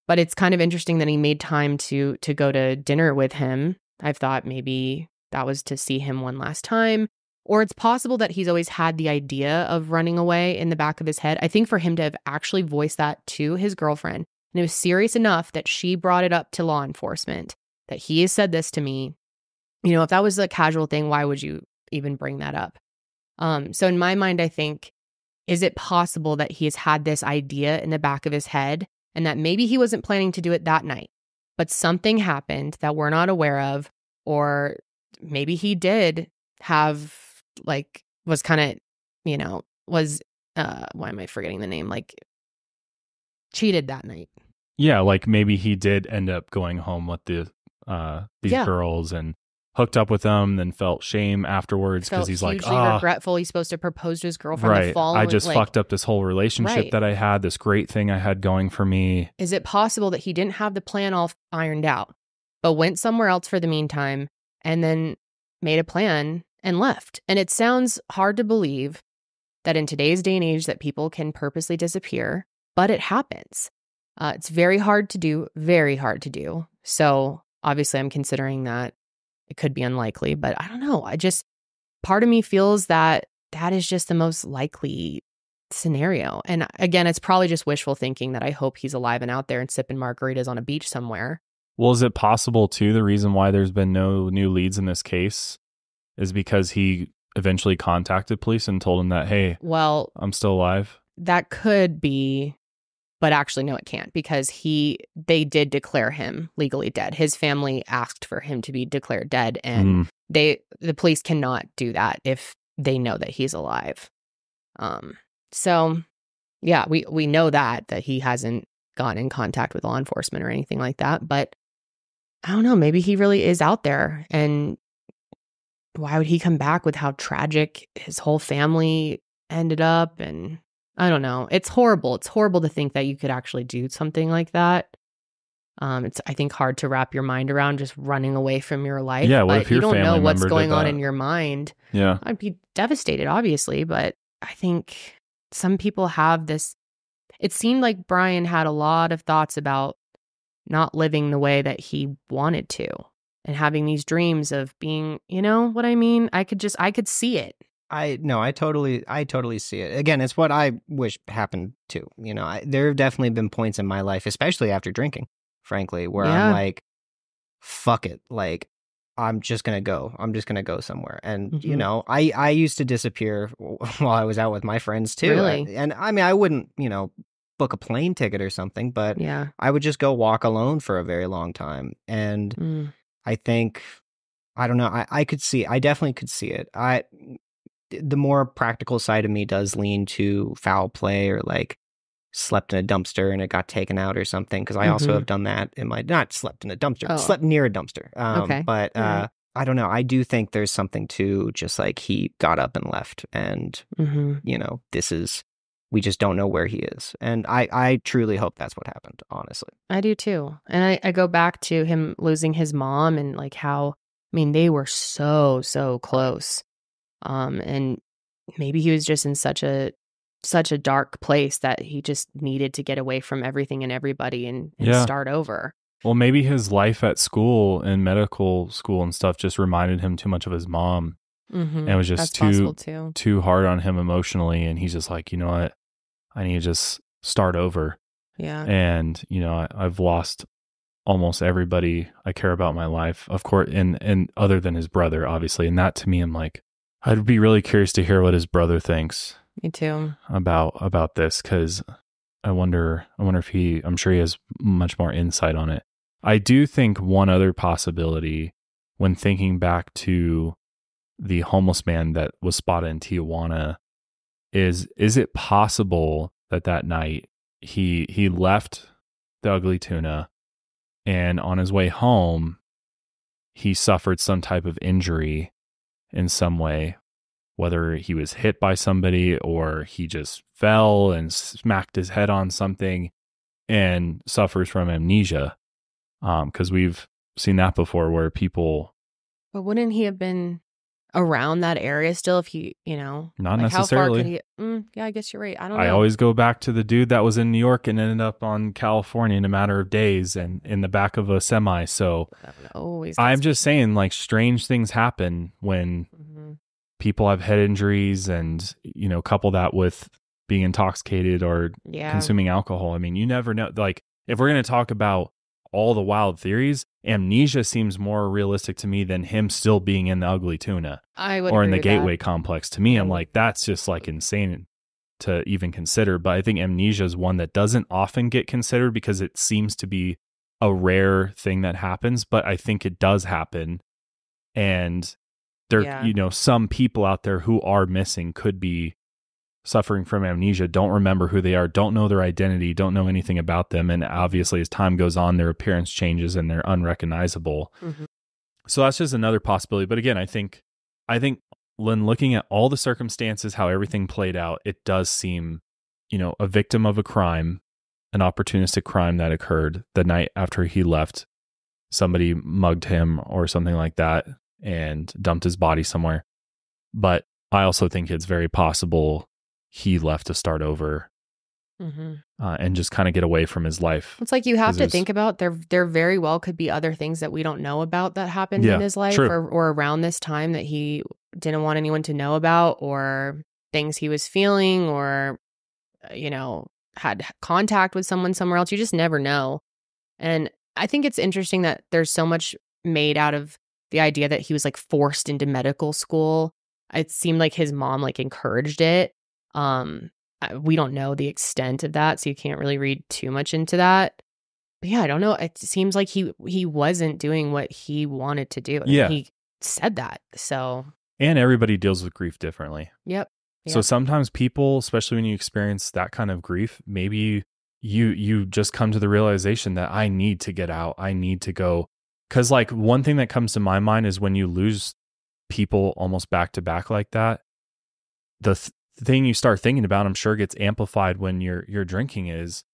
Speaker 2: But it's kind of interesting that he made time to go to dinner with him. I've thought maybe that was to see him one last time. Or it's possible that he's always had the idea of running away in the back of his head. I think for him to have actually voiced that to his girlfriend, and it was serious enough that she brought it up to law enforcement, that he has said this to me. If that was a casual thing, why would you even bring that up? So in my mind, I think, is it possible that he has had this idea in the back of his head and that maybe he wasn't planning to do it that night, but something happened that we're not aware of, or maybe he did have was kind of, why am I forgetting the name? Cheated that night.
Speaker 1: Yeah, maybe he did end up going home with these girls and hooked up with them, then felt shame afterwards because he's
Speaker 2: hugely regretful. He's supposed to propose to his girlfriend
Speaker 1: right.
Speaker 2: the following.
Speaker 1: I just fucked up this whole relationship that I had, this great thing I had going for me.
Speaker 2: Is it possible that he didn't have the plan all ironed out, but went somewhere else for the meantime and then made a plan and left? And it sounds hard to believe that in today's day and age that people can purposely disappear, but it happens. It's very hard to do, very hard to do. So obviously I'm considering that it could be unlikely, but I don't know. Part of me feels that is just the most likely scenario. And again, it's probably just wishful thinking that I hope he's alive and out there and sipping margaritas on a beach somewhere.
Speaker 1: Well, is it possible too, the reason why there's been no new leads in this case is because he eventually contacted police and told them that, hey, well, I'm still alive? That
Speaker 2: could be, but actually, no, it can't, because they did declare him legally dead. His family asked for him to be declared dead, and the police cannot do that if they know that he's alive. So yeah, we know that he hasn't gotten in contact with law enforcement or anything like that, but I don't know, maybe he really is out there, and why would he come back with how tragic his whole family ended up? And I don't know. It's horrible. It's horrible to think that you could actually do something like that. It's, I think, hard to wrap your mind around just running away from your life.
Speaker 1: Yeah, what if your family member did that? You don't know what's
Speaker 2: going on in your mind.
Speaker 1: Yeah.
Speaker 2: I'd be devastated, obviously, but I think some people have this. It seemed like Brian had a lot of thoughts about not living the way that he wanted to and having these dreams of being, you know what I mean? I could see it.
Speaker 4: I totally see it. Again, it's what I wish happened too. There have definitely been points in my life, especially after drinking, frankly, where I'm like, fuck it. I'm just going to go. I'm just going to go somewhere. And, I used to disappear while I was out with my friends too.
Speaker 2: Really?
Speaker 4: And I mean, I wouldn't, book a plane ticket or something, but I would just go walk alone for a very long time. And I think, I don't know, I definitely could see it. The more practical side of me does lean to foul play, or slept in a dumpster and it got taken out or something. Cause I also have done that not slept in a dumpster, slept near a dumpster.
Speaker 2: Okay.
Speaker 4: But I don't know. I do think there's something to just he got up and left, and we just don't know where he is. And I truly hope that's what happened, honestly.
Speaker 2: I do too. And I go back to him losing his mom and how, they were so close. And maybe he was just in such a dark place that he just needed to get away from everything and everybody and start over.
Speaker 1: Well, maybe his life at school and medical school and stuff just reminded him too much of his mom. And it was just too hard on him emotionally. And he's just like, you know what? I need to just start over.
Speaker 2: Yeah.
Speaker 1: And, I've lost almost everybody I care about in my life, of course, and other than his brother, obviously. And that to me, I'm like, I'd be really curious to hear what his brother thinks.
Speaker 2: Me too.
Speaker 1: About this, because I wonder if I'm sure he has much more insight on it. I do think one other possibility, when thinking back to the homeless man that was spotted in Tijuana, is it possible that night he left the Ugly Tuna, and on his way home, he suffered some type of injury in some way, whether he was hit by somebody or he just fell and smacked his head on something and suffers from amnesia. Because we've seen that before where people...
Speaker 2: But wouldn't he have been around that area still if he,
Speaker 1: Not
Speaker 2: like
Speaker 1: necessarily.
Speaker 2: how far could he... yeah, I guess you're right. I don't know.
Speaker 1: I always go back to the dude that was in New York and ended up on California in a matter of days and in the back of a semi. So I'm just saying, like, strange things happen when people have head injuries and, couple that with being intoxicated or consuming alcohol. I mean, you never know. Like, if we're going to talk about all the wild theories, amnesia seems more realistic to me than him still being in the Ugly Tuna or in the Gateway complex. To me, I'm like, that's just like insane to even consider. But I think amnesia is one that doesn't often get considered because it seems to be a rare thing that happens, but I think it does happen. And there, some people out there who are missing could be suffering from amnesia, don't remember who they are, don't know their identity, don't know anything about them. And obviously as time goes on, their appearance changes and they're unrecognizable. So that's just another possibility. But again, I think when looking at all the circumstances, how everything played out, it does seem, a victim of a crime, an opportunistic crime that occurred the night after he left. Somebody mugged him or something like that and dumped his body somewhere. But I also think it's very possible he left to start over and just kind of get away from his life.
Speaker 2: It's like you have to think about there very well could be other things that we don't know about that happened in his life or around this time that he didn't want anyone to know about, or things he was feeling, or, had contact with someone somewhere else. You just never know. And I think it's interesting that there's so much made out of the idea that he was like forced into medical school. It seemed like his mom like encouraged it. We don't know the extent of that, so you can't really read too much into that. But yeah, I don't know. It seems like he wasn't doing what he wanted to do. And he said that. So,
Speaker 1: and everybody deals with grief differently.
Speaker 2: Yep.
Speaker 1: So sometimes people, especially when you experience that kind of grief, maybe you just come to the realization that I need to get out. I need to go. Because like one thing that comes to my mind is when you lose people almost back to back like that, the thing you start thinking about, I'm sure gets amplified when you're drinking, is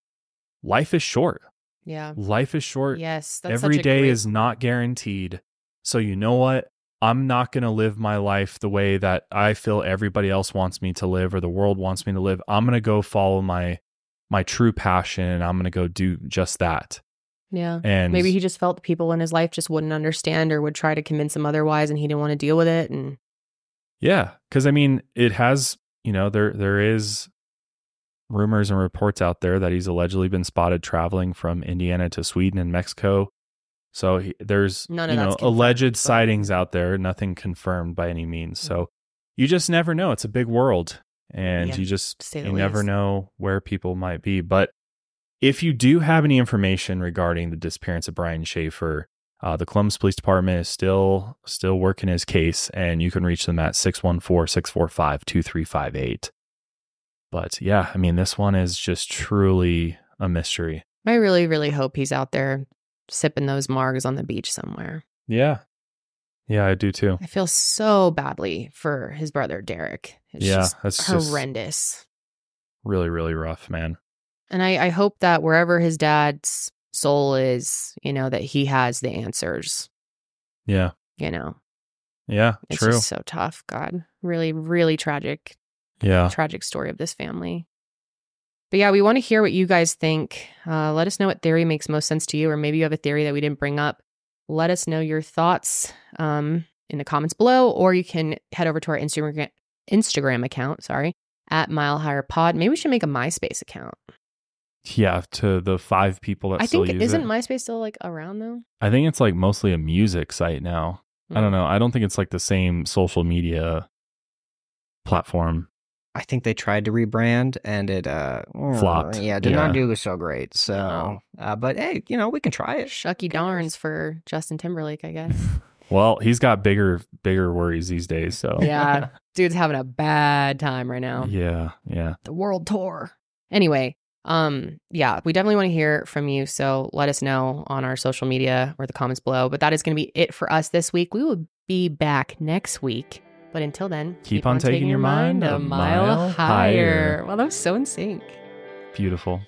Speaker 1: life is short.
Speaker 2: Yeah.
Speaker 1: Life is short.
Speaker 2: Yes. That's
Speaker 1: Every day is not guaranteed. So you know what? I'm not going to live my life the way that I feel everybody else wants me to live or the world wants me to live. I'm going to go follow my true passion, and I'm going to go do just that.
Speaker 2: Yeah.
Speaker 1: And
Speaker 2: maybe he just felt the people in his life just wouldn't understand or would try to convince him otherwise, and he didn't want to deal with it. And
Speaker 1: yeah, because I mean, it has, there is rumors and reports out there that he's allegedly been spotted traveling from Indiana to Sweden and Mexico. So there's alleged sightings out there, nothing confirmed by any means. So you just never know. It's a big world, and you never know where people might be. But if you do have any information regarding the disappearance of Brian Shaffer, the Columbus Police Department is still working his case, and you can reach them at 614-645-2358. But yeah, I mean, this one is just truly a mystery.
Speaker 2: I really, really hope he's out there sipping those margs on the beach somewhere.
Speaker 1: Yeah. Yeah, I do too.
Speaker 2: I feel so badly for his brother, Derek. It's just horrendous.
Speaker 1: Really, really rough, man.
Speaker 2: And I hope that wherever his dad's soul is, that he has the answers.
Speaker 1: Yeah.
Speaker 2: Yeah,
Speaker 1: it's
Speaker 2: true. It's just so tough. God, really, really tragic.
Speaker 1: Yeah.
Speaker 2: Tragic story of this family. But yeah, we want to hear what you guys think. Let us know what theory makes most sense to you, or maybe you have a theory that we didn't bring up. Let us know your thoughts in the comments below, or you can head over to our Instagram account, at Mile Higher Pod. Maybe we should make a MySpace account.
Speaker 1: Yeah, to the 5 people that still use it.
Speaker 2: Isn't MySpace still like around though?
Speaker 1: I think it's like mostly a music site now. I don't know. I don't think it's like the same social media platform.
Speaker 4: I think they tried to rebrand and it
Speaker 1: flopped.
Speaker 4: Yeah, did not do so great. So, but hey, we can try it.
Speaker 2: Shucky darns for Justin Timberlake, I guess.
Speaker 1: Well, he's got bigger worries these days. So
Speaker 2: yeah, dude's having a bad time right now.
Speaker 1: Yeah.
Speaker 2: The world tour. Anyway, yeah, we definitely want to hear from you. So let us know on our social media or the comments below. But that is going to be it for us this week. We will be back next week. But until then,
Speaker 1: keep on taking your mind a mile higher.
Speaker 2: Well, that was so in sync.
Speaker 1: Beautiful.